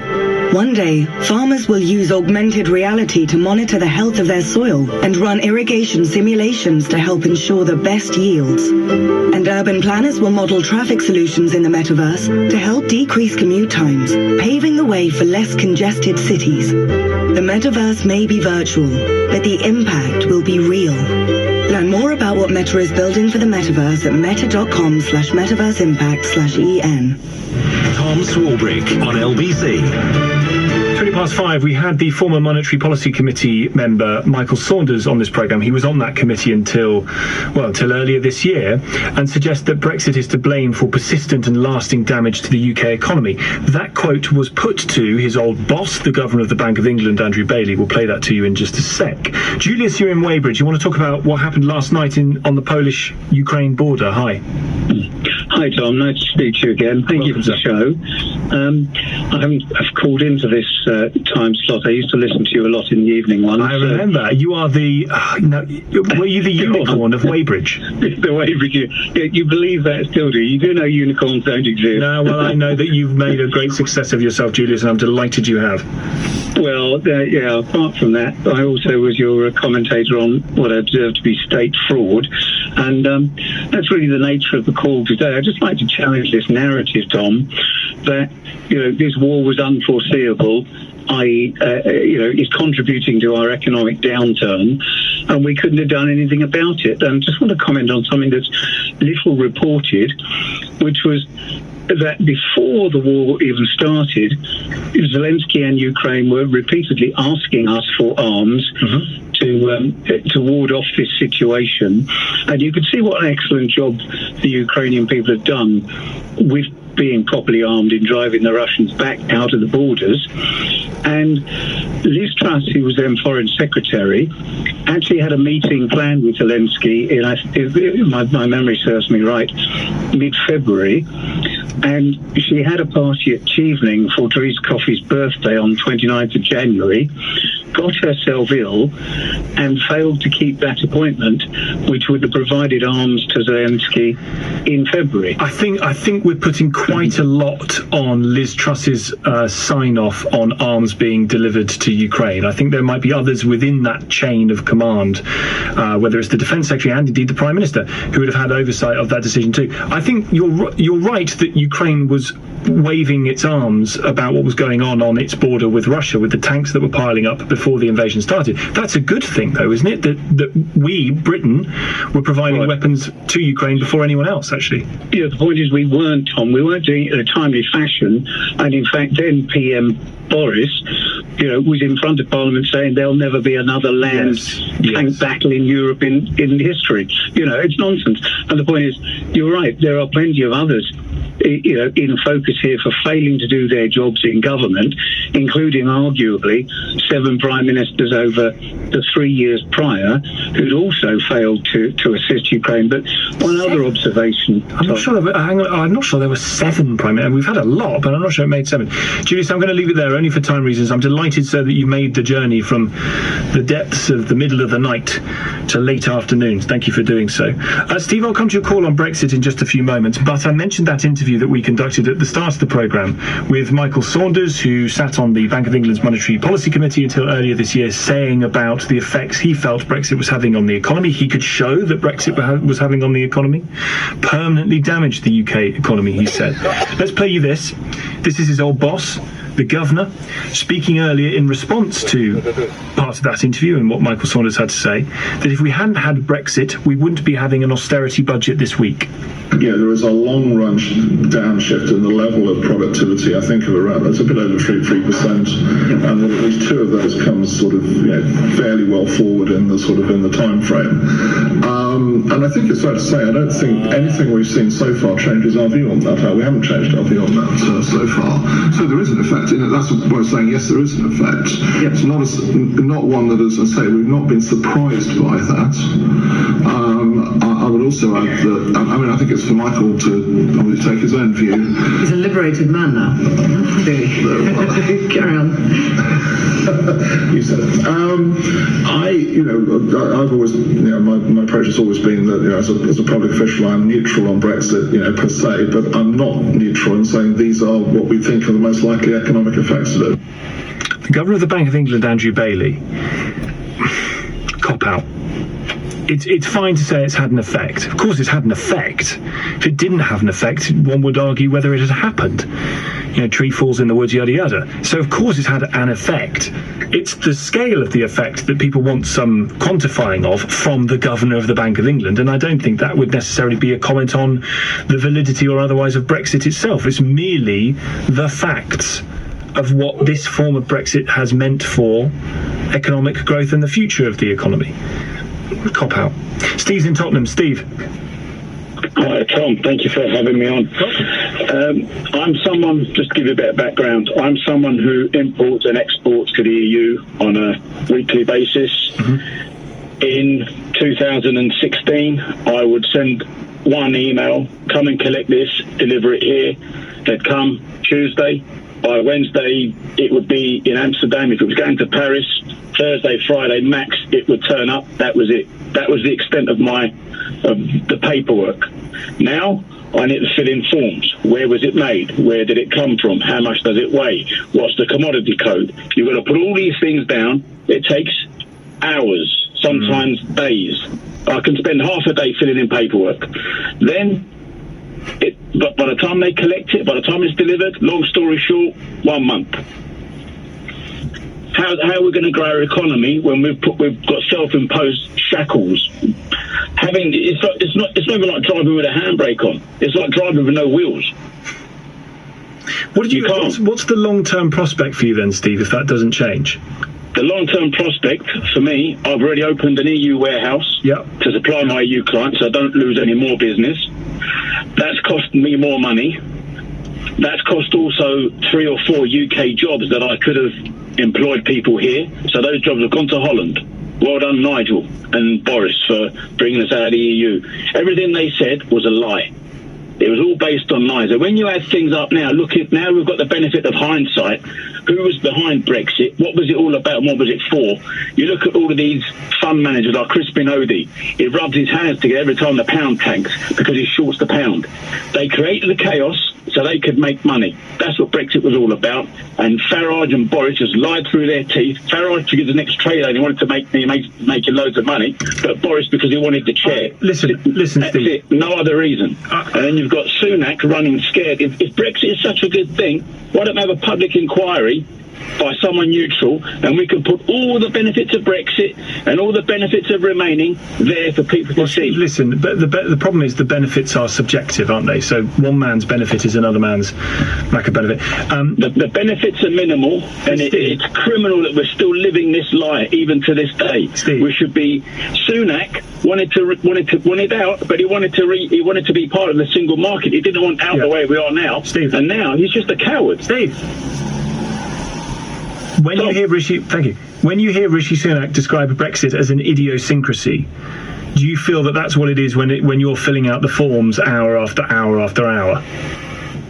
One day, farmers will use augmented reality to monitor the health of their soil and run irrigation simulations to help ensure the best yields. And urban planners will model traffic solutions in the metaverse to help decrease commute times, paving the way for less congested cities. The metaverse may be virtual, but the impact will be real. Learn more about what Meta is building for the metaverse at meta.com/metaverseimpact/EN. Tom Swarbrick on LBC. 5:20, we had the former Monetary Policy Committee member Michael Saunders on this programme. He was on that committee until earlier this year, and suggests that Brexit is to blame for persistent and lasting damage to the UK economy. That quote was put to his old boss, the Governor of the Bank of England, Andrew Bailey. We'll play that to you in just a sec. Julius, you're in Weybridge. You want to talk about what happened last night on the Polish-Ukraine border? Hi. Hi, Tom. Nice to speak to you again. Thank you for the show. I've called into this time slot. I used to listen to you a lot in the evening ones. I remember. You are the... were you the unicorn of Weybridge? The Weybridge. You believe that still, do you? You do know unicorns don't exist. No, well, I know that you've made a great success of yourself, Julius, and I'm delighted you have. Well, apart from that, I also was your commentator on what I observed to be state fraud, and that's really the nature of the call today. I'd just like to challenge this narrative, Tom, that this war was unforeseeable, i.e., is contributing to our economic downturn, and we couldn't have done anything about it. And just want to comment on something that's little reported, which was that before the war even started, Zelensky and Ukraine were repeatedly asking us for arms to to ward off this situation. And you can see what an excellent job the Ukrainian people have done with being properly armed in driving the Russians back out of the borders. And Liz Truss, who was then Foreign Secretary, actually had a meeting planned with Zelensky in, if my memory serves me right, mid-February. And she had a party at Chevening for Theresa Coffey's birthday on 29th of January, got herself ill, and failed to keep that appointment, which would have provided arms to Zelensky in February. I think we're putting quite a lot on Liz Truss's sign-off on arms being delivered to Ukraine. I think there might be others within that chain of command, whether it's the Defence Secretary and indeed the Prime Minister, who would have had oversight of that decision too. I think you're right that Ukraine was waving its arms about what was going on its border with Russia, with the tanks that were piling up before the invasion started. That's a good thing, though, isn't it? That we, Britain, were providing weapons to Ukraine before anyone else, actually. Yeah, the point is we weren't, Tom. We weren't doing it in a timely fashion. And in fact, then PM Boris, was in front of Parliament saying there'll never be another land tank battle in Europe in history. It's nonsense. And the point is, you're right, there are plenty of others in focus here for failing to do their jobs in government, including arguably 7 prime ministers over the 3 years prior who'd also failed to assist Ukraine. But one other observation. I'm not sure there were 7 prime ministers. We've had a lot, but I'm not sure it made 7. Julius, I'm going to leave it there only for time reasons. I'm delighted, sir, that you made the journey from the depths of the middle of the night to late afternoons. Thank you for doing so. Steve, I'll come to your call on Brexit in just a few moments, but I mentioned that interview that we conducted at the start of the programme with Michael Saunders, who sat on the Bank of England's Monetary Policy Committee until earlier this year, saying about the effects he felt Brexit was having on the economy. He could show that Brexit was having on the economy. Permanently damaged the UK economy, he said. Let's play you this. This is his old boss, the governor, speaking earlier in response to part of that interview and what Michael Saunders had to say, that if we hadn't had Brexit, we wouldn't be having an austerity budget this week. Yeah, there is a long-run downshift in the level of productivity, I think, of around, it's a bit over 3%, and that at least 2 of those comes sort of fairly well forward in the time frame. And I think it's fair to say, I don't think anything we've seen so far changes our view on that. We haven't changed our view on that so far. So there is an effect. That's what I was saying. Yes, there is an effect. It's not one that, as I say, we've not been surprised by that. I would also add that, I think it's for Michael to obviously take his own view. He's a liberated man now. Carry on. You said it. I've always, my approach has always been that, as a public official, I'm neutral on Brexit, per se, but I'm not neutral in saying these are what we think are the most likely economic effects of it. The Governor of the Bank of England, Andrew Bailey, cop out. It's fine to say it's had an effect. Of course it's had an effect. If it didn't have an effect, one would argue whether it had happened. Tree falls in the woods, yada yada. So of course it's had an effect. It's the scale of the effect that people want some quantifying of from the Governor of the Bank of England, and I don't think that would necessarily be a comment on the validity or otherwise of Brexit itself. It's merely the facts of what this form of Brexit has meant for economic growth and the future of the economy. Cop out. Steve's in Tottenham. Steve. Hi, Tom. Thank you for having me on. I'm someone, just to give you a bit of background, I'm someone who imports and exports to the EU on a weekly basis. In 2016, I would send one email, come and collect this, deliver it here. They'd come Tuesday. By Wednesday, it would be in Amsterdam. If it was going to Paris, Thursday, Friday, max, it would turn up. That was it. That was the extent of the paperwork. Now, I need to fill in forms. Where was it made? Where did it come from? How much does it weigh? What's the commodity code? You've got to put all these things down. It takes hours, sometimes days. I can spend half a day filling in paperwork. Then, but by the time they collect it, by the time it's delivered, long story short, 1 month. How are we going to grow our economy when we've got self-imposed shackles? It's not even like driving with a handbrake on. It's like driving with no wheels. What's the long-term prospect for you then, Steve, if that doesn't change? The long-term prospect for me, I've already opened an EU warehouse to supply my EU clients, so I don't lose any more business. That's cost me more money. That's cost also 3 or 4 UK jobs that I could have employed people here. So those jobs have gone to Holland. Well done, Nigel and Boris, for bringing us out of the EU. Everything they said was a lie. It was all based on lies. And when you add things up now, now we've got the benefit of hindsight. Who was behind Brexit? What was it all about and what was it for? You look at all of these fund managers like Crispin Odey. He rubs his hands together every time the pound tanks because he shorts the pound. They created the chaos so they could make money. That's what Brexit was all about. And Farage and Boris just lied through their teeth. Farage to get the next trade and he wanted to make loads of money, but Boris because he wanted the chair. Listen, Steve. No other reason. And then you've got Sunak running scared. If Brexit is such a good thing, why don't we have a public inquiry by someone neutral, and we can put all the benefits of Brexit and all the benefits of remaining there for people to see. Listen, but the problem is the benefits are subjective, aren't they? So one man's benefit is another man's lack of benefit. The benefits are minimal, and it's criminal that we're still living this lie even to this day. Steve. We should be. Sunak wanted out, but he wanted to be part of the single market. He didn't want out the way we are now. Steve. And now he's just a coward. Steve. When you hear Rishi Sunak describe Brexit as an idiosyncrasy, do you feel that that's what it is when you're filling out the forms hour after hour after hour?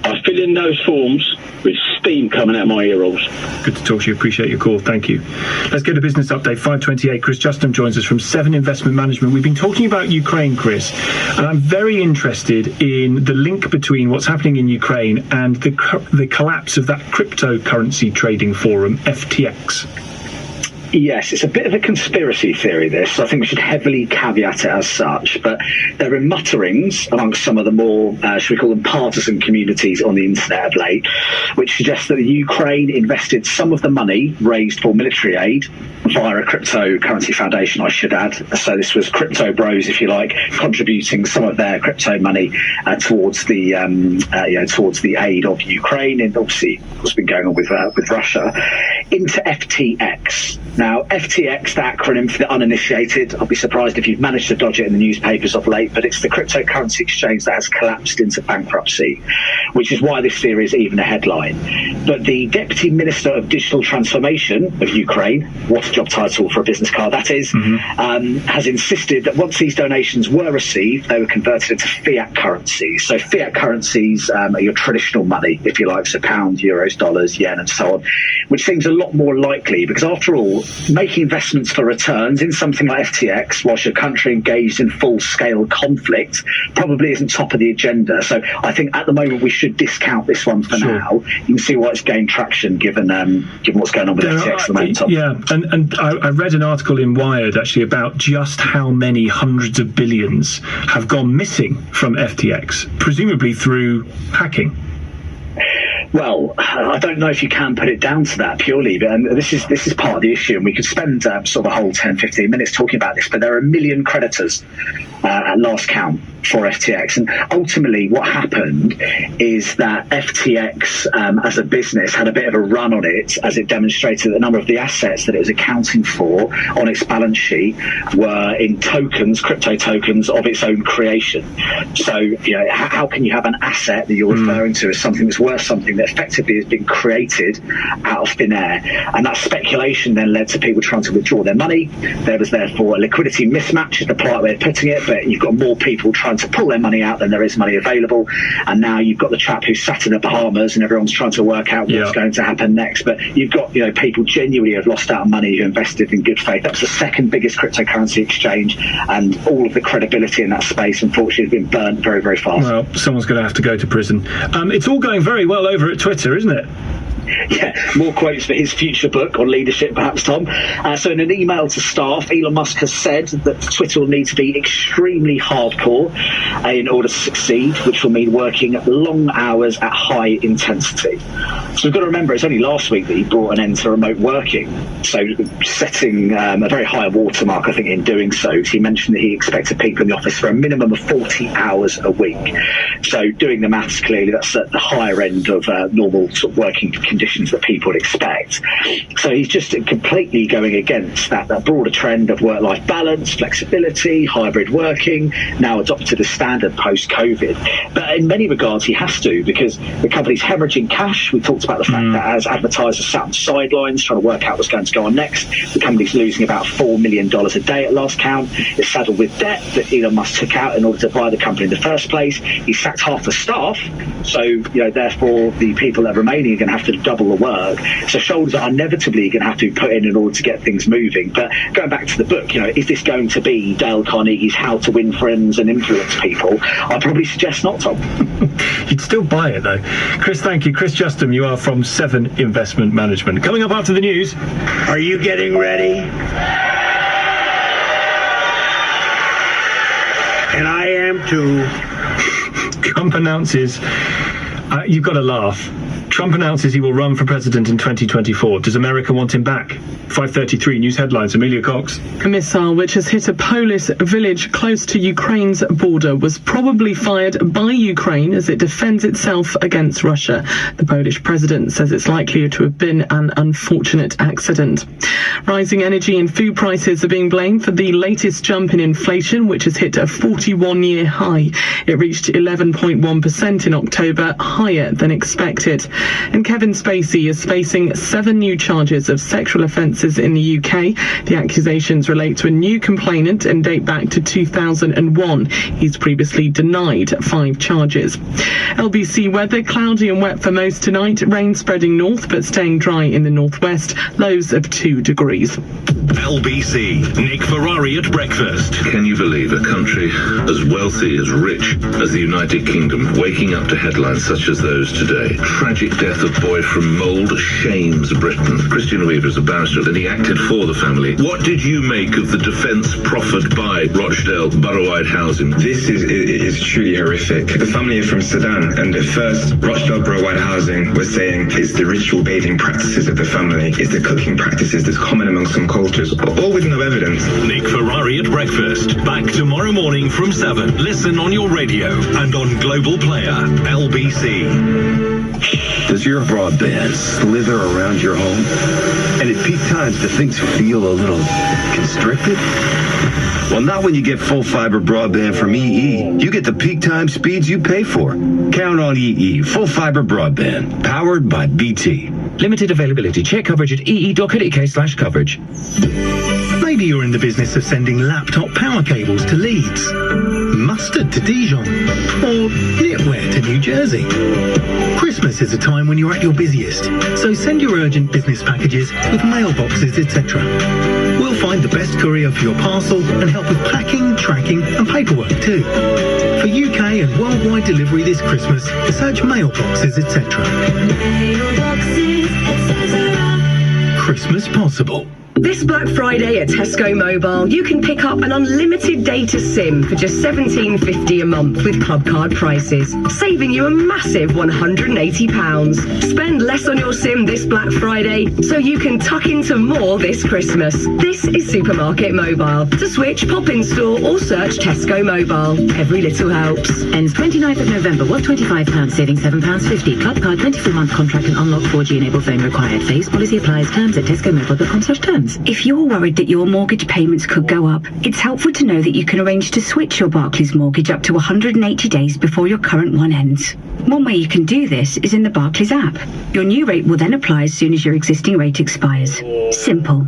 I fill in those forms with steam coming out my ear holes. Good to talk to you. Appreciate your call. Thank you. Let's go to business update 5:28. Chris Justin joins us from 7 Investment Management. We've been talking about Ukraine, Chris, and I'm very interested in the link between what's happening in Ukraine and the collapse of that cryptocurrency trading forum, FTX. Yes, it's a bit of a conspiracy theory, this. I think we should heavily caveat it as such. But there are mutterings amongst some of the more, should we call them partisan communities on the internet of late, which suggests that the Ukraine invested some of the money raised for military aid via a cryptocurrency foundation, I should add. So this was crypto bros, if you like, contributing some of their crypto money towards the aid of Ukraine, and obviously what's been going on with Russia, into FTX. Now, FTX, the acronym for the uninitiated, I'll be surprised if you've managed to dodge it in the newspapers of late, but it's the cryptocurrency exchange that has collapsed into bankruptcy, which is why this theory is even a headline. But the Deputy Minister of Digital Transformation of Ukraine, what a job title for a business card that is, has insisted that once these donations were received, they were converted into fiat currencies. So fiat currencies are your traditional money, if you like, so pound, euros, dollars, yen, and so on, which seems a lot more likely because, after all, making investments for returns in something like FTX whilst your country engaged in full-scale conflict probably isn't top of the agenda. So I think at the moment we should discount this one for now. You can see why it's gained traction given what's going on with FTX at the moment, Tom. Yeah, and I read an article in Wired actually about just how many hundreds of billions have gone missing from FTX, presumably through hacking. Well, I don't know if you can put it down to that purely, but this is part of the issue, and we could spend sort of a whole 10, 15 minutes talking about this, but there are 1 million creditors at last count for FTX. And ultimately what happened is that FTX as a business had a bit of a run on it, as it demonstrated that a number of the assets that it was accounting for on its balance sheet were in tokens, crypto tokens of its own creation. So, how can you have an asset that you're referring to as something that's worth something that effectively has been created out of thin air? And that speculation then led to people trying to withdraw their money. There was therefore a liquidity mismatch, is the polite way of putting it, but you've got more people trying to pull their money out than there is money available. And now you've got the chap who's sat in the Bahamas and everyone's trying to work out what's going to happen next. But you've got people genuinely have lost out on money who invested in good faith. That was the second biggest cryptocurrency exchange, and all of the credibility in that space unfortunately has been burnt very, very fast. Well, someone's going to have to go to prison. It's all going very well over at Twitter, isn't it? Yeah, more quotes for his future book on leadership, perhaps, Tom. So in an email to staff, Elon Musk has said that Twitter will need to be extremely hardcore in order to succeed, which will mean working long hours at high intensity. So we've got to remember, it's only last week that he brought an end to remote working. So setting a very high watermark, I think, in doing so. He mentioned that he expected people in the office for a minimum of 40 hours a week. So doing the maths, clearly that's at the higher end of normal sort of working conditions that people would expect. So he's just completely going against that broader trend of work-life balance, flexibility, hybrid working, now adopted as standard post-COVID. But in many regards, he has to, because the company's hemorrhaging cash. We talked about the fact that as advertisers sat on the sidelines trying to work out what's going to go on next, the company's losing about $4 million a day at last count. It's saddled with debt that Elon Musk took out in order to buy the company in the first place. He sacked half the staff, so therefore the people that are remaining are going to have to double the work. So shoulders are inevitably going to have to be put in order to get things moving. But going back to the book, is this going to be Dale Carnegie's How to Win Friends and Influence People? I'd probably suggest not, Tom. You'd still buy it, though. Chris, thank you. Chris Justin, you are from 7 Investment Management. Coming up after the news. Are you getting ready? And I am too. Trump announces... you've got to laugh. Trump announces he will run for president in 2024. Does America want him back? 5:33 news headlines. Amelia Cox. A missile which has hit a Polish village close to Ukraine's border was probably fired by Ukraine as it defends itself against Russia. The Polish president says it's likely to have been an unfortunate accident. Rising energy and food prices are being blamed for the latest jump in inflation, which has hit a 41-year high. It reached 11.1% in October, higher than expected. And Kevin Spacey is facing 7 new charges of sexual offences in the UK. The accusations relate to a new complainant and date back to 2001. He's previously denied 5 charges. LBC weather, cloudy and wet for most tonight. Rain spreading north but staying dry in the northwest. Lows of 2 degrees. LBC, Nick Ferrari at breakfast. Can you believe a country as wealthy, as rich as the United Kingdom waking up to headlines such as those today? Tragic death of boy from mould shames Britain. Christian Weaver's a barrister and he acted for the family. What did you make of the defence proffered by Rochdale Boroughwide Housing? This is truly horrific. The family are from Sudan, and at first Rochdale Boroughwide Housing was saying it's the ritual bathing practices of the family, it's the cooking practices that's common among some cultures, all with no evidence. Nick Ferrari at breakfast. Back tomorrow morning from 7. Listen on your radio and on Global Player. LBC. Does your broadband slither around your home? And at peak times, do things feel a little constricted? Well, not when you get full fiber broadband from EE. You get the peak time speeds you pay for. Count on EE, full fiber broadband, powered by BT. Limited availability. Check coverage at ee.co.uk/coverage. Maybe you're in the business of sending laptop power cables to Leeds, mustard to Dijon, or knitwear to New Jersey. Christmas is a time when you're at your busiest, so send your urgent business packages with mailboxes, etc. We'll find the best courier for your parcel and help with packing, tracking and paperwork too. For UK and worldwide delivery this Christmas, search mailboxes, etc. Christmas possible. This Black Friday at Tesco Mobile, you can pick up an unlimited data SIM for just $17.50 a month with club card prices, saving you a massive £180. Spend less on your SIM this Black Friday so you can tuck into more this Christmas. This is Supermarket Mobile. To switch, pop in store or search Tesco Mobile. Every little helps. Ends 29th of November. Worth £25, saving £7.50. Club card, 24-month contract and unlock 4G enabled phone required. Phase policy applies. Terms at tescomobile.com/terms. If you're worried that your mortgage payments could go up, it's helpful to know that you can arrange to switch your Barclays mortgage up to 180 days before your current one ends. One way you can do this is in the Barclays app. Your new rate will then apply as soon as your existing rate expires. Simple.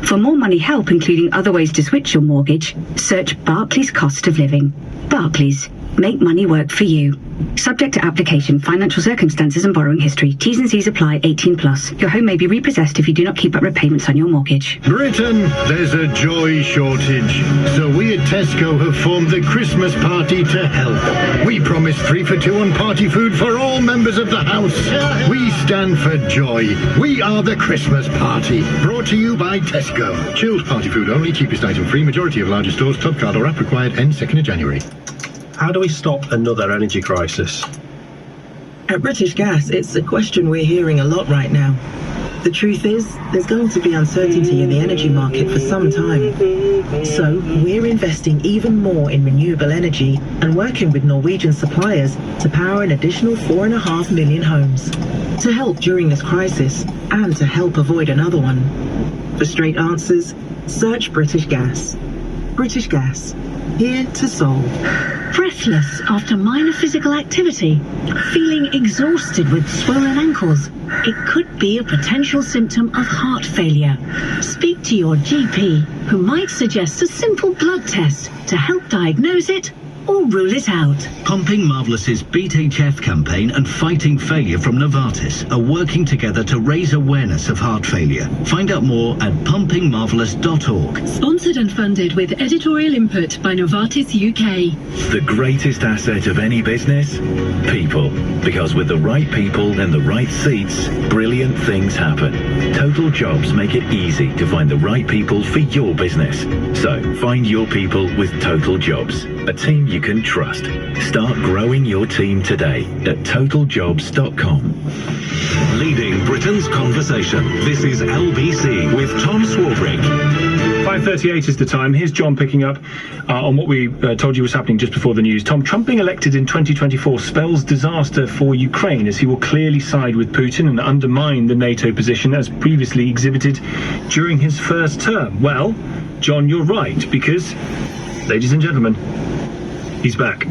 For more money help, including other ways to switch your mortgage, search Barclays Cost of Living. Barclays. Make money work for you. Subject to application, financial circumstances and borrowing history. T's and C's apply. 18+. Your home may be repossessed if you do not keep up repayments on your mortgage. Britain, there's a joy shortage. So we at Tesco have formed the Christmas Party to help. We promise 3 for 2 on party food for all members of the house. We stand for joy. We are the Christmas Party. Brought to you by Tesco. Chilled party food only, cheapest item free. Majority of larger stores. Club card or app required. Ends 2nd of January. How do we stop another energy crisis? At British Gas, it's a question we're hearing a lot right now. The truth is, there's going to be uncertainty in the energy market for some time. So, we're investing even more in renewable energy and working with Norwegian suppliers to power an additional 4.5 million homes. To help during this crisis, and to help avoid another one. For straight answers, search British Gas. British Gas. Here to solve. Breathless after minor physical activity, feeling exhausted with swollen ankles. It could be a potential symptom of heart failure. Speak to your GP, who might suggest a simple blood test to help diagnose it or rule it out. Pumping Marvellous's Beat HF campaign and Fighting Failure from Novartis are working together to raise awareness of heart failure. Find out more at pumpingmarvellous.org. Sponsored and funded with editorial input by Novartis UK. The greatest asset of any business? People. Because with the right people in the right seats, brilliant things happen. Total Jobs make it easy to find the right people for your business. So, find your people with Total Jobs. A team you can trust. Start growing your team today at totaljobs.com. Leading Britain's conversation. This is LBC with Tom Swarbrick. 5:38 is the time. Here's John picking up on what we told you was happening just before the news. Tom, Trump being elected in 2024 spells disaster for Ukraine, as he will clearly side with Putin and undermine the NATO position as previously exhibited during his first term. Well, John, you're right, because, ladies and gentlemen, he's back.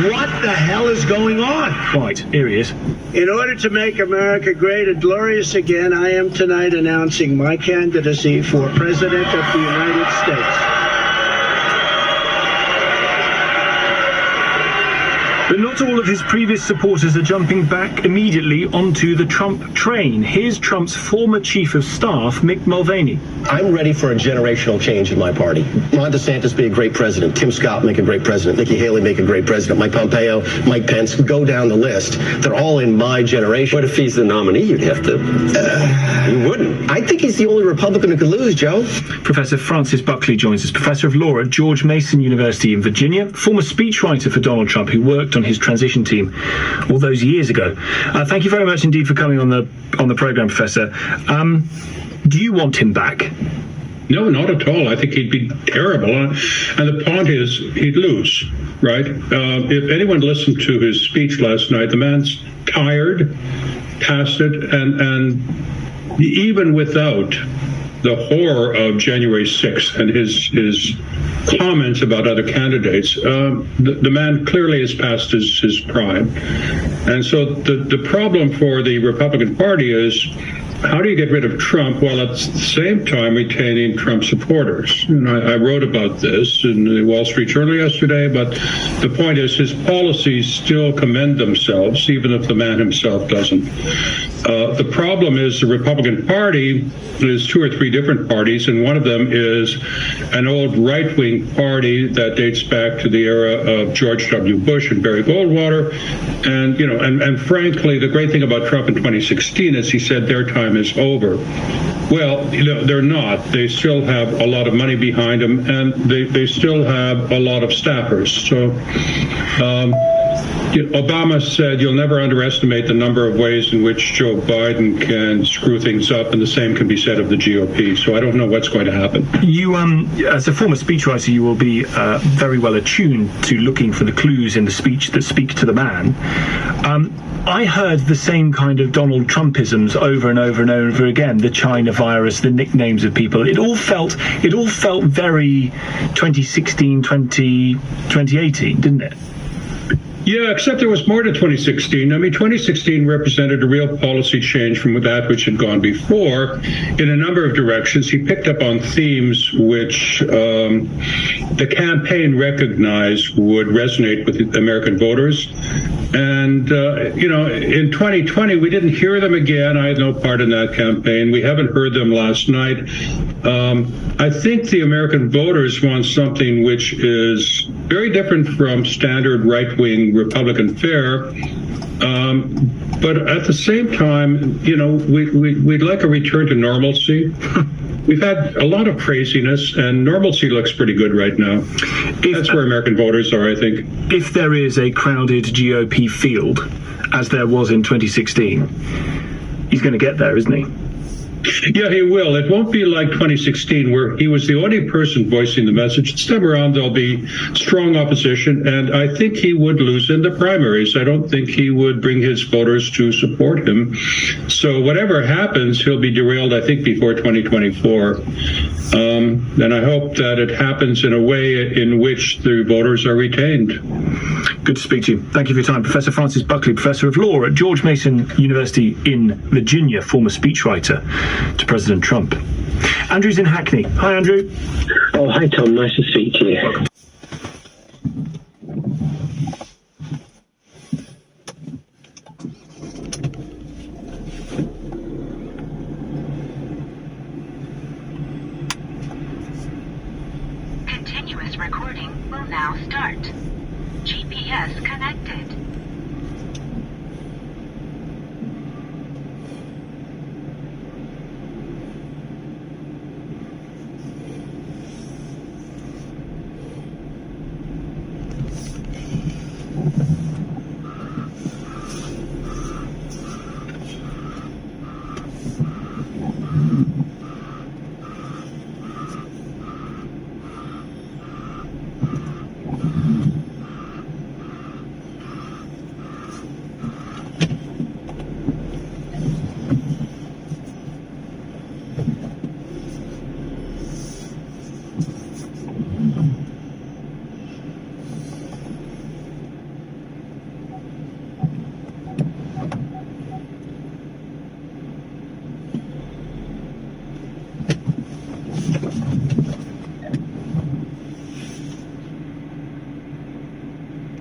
What the hell is going on? Quite. Here he is. In order to make America great and glorious again, I am tonight announcing my candidacy for President of the United States. But not all of his previous supporters are jumping back immediately onto the Trump train. Here's Trump's former chief of staff, Mick Mulvaney. I'm ready for a generational change in my party. Ron DeSantis be a great president. Tim Scott make a great president. Nikki Haley make a great president. Mike Pompeo, Mike Pence, go down the list. They're all in my generation. What if he's the nominee? You'd have to... you wouldn't. I think he's the only Republican who could lose, Joe. Professor Francis Buckley joins us, professor of law at George Mason University in Virginia, former speechwriter for Donald Trump, who worked on his transition team all those years ago. Thank you very much indeed for coming on the program, Professor. Do you want him back? No, not at all. I think he'd be terrible. And the point is, he'd lose, right? If anyone listened to his speech last night, the man's tired, past it, and even without the horror of January 6th and his comments about other candidates, the man clearly is past his prime. And so the problem for the Republican Party is, how do you get rid of Trump while at the same time retaining Trump supporters? And I wrote about this in the Wall Street Journal yesterday, but the point is his policies still commend themselves, even if the man himself doesn't. The problem is the Republican Party is two or three different parties, and one of them is an old right-wing party that dates back to the era of George W. Bush and Barry Goldwater. And, you know, and frankly, the great thing about Trump in 2016 is he said their time is over. Well, you know, they're not. They still have a lot of money behind them, and they still have a lot of staffers. So Obama said you'll never underestimate the number of ways in which Joe Biden can screw things up, and the same can be said of the GOP. So I don't know what's going to happen. You, as a former speechwriter, you will be very well attuned to looking for the clues in the speech that speak to the man. I heard the same kind of Donald Trumpisms over and over and over again. The China virus, the nicknames of people. It all felt very 2016, 2018, didn't it? Yeah, except there was more to 2016. I mean, 2016 represented a real policy change from that which had gone before in a number of directions. He picked up on themes which the campaign recognized would resonate with American voters. And, you know, in 2020, we didn't hear them again. I had no part in that campaign. We haven't heard them last night. I think the American voters want something which is very different from standard right-wing Republican fare. But at the same time, you know, we'd like a return to normalcy. we've had a lot of craziness, and normalcy looks pretty good right now. That's where American voters are, I think. If there is a crowded GOP field, as there was in 2016, he's going to get there, isn't he? Yeah, he will. It won't be like 2016, where he was the only person voicing the message. This time around, there'll be strong opposition, and I think he would lose in the primaries. I don't think he would bring his voters to support him. So whatever happens, he'll be derailed, I think, before 2024. And I hope that it happens in a way in which the voters are retained. Good to speak to you. Thank you for your time. Professor Francis Buckley, Professor of Law at George Mason University in Virginia, former speechwriter to President Trump. Andrew's in Hackney. Hi, Andrew. Oh, hi, Tom. Nice to speak to you. Welcome. Continuous recording will now start. GPS connected.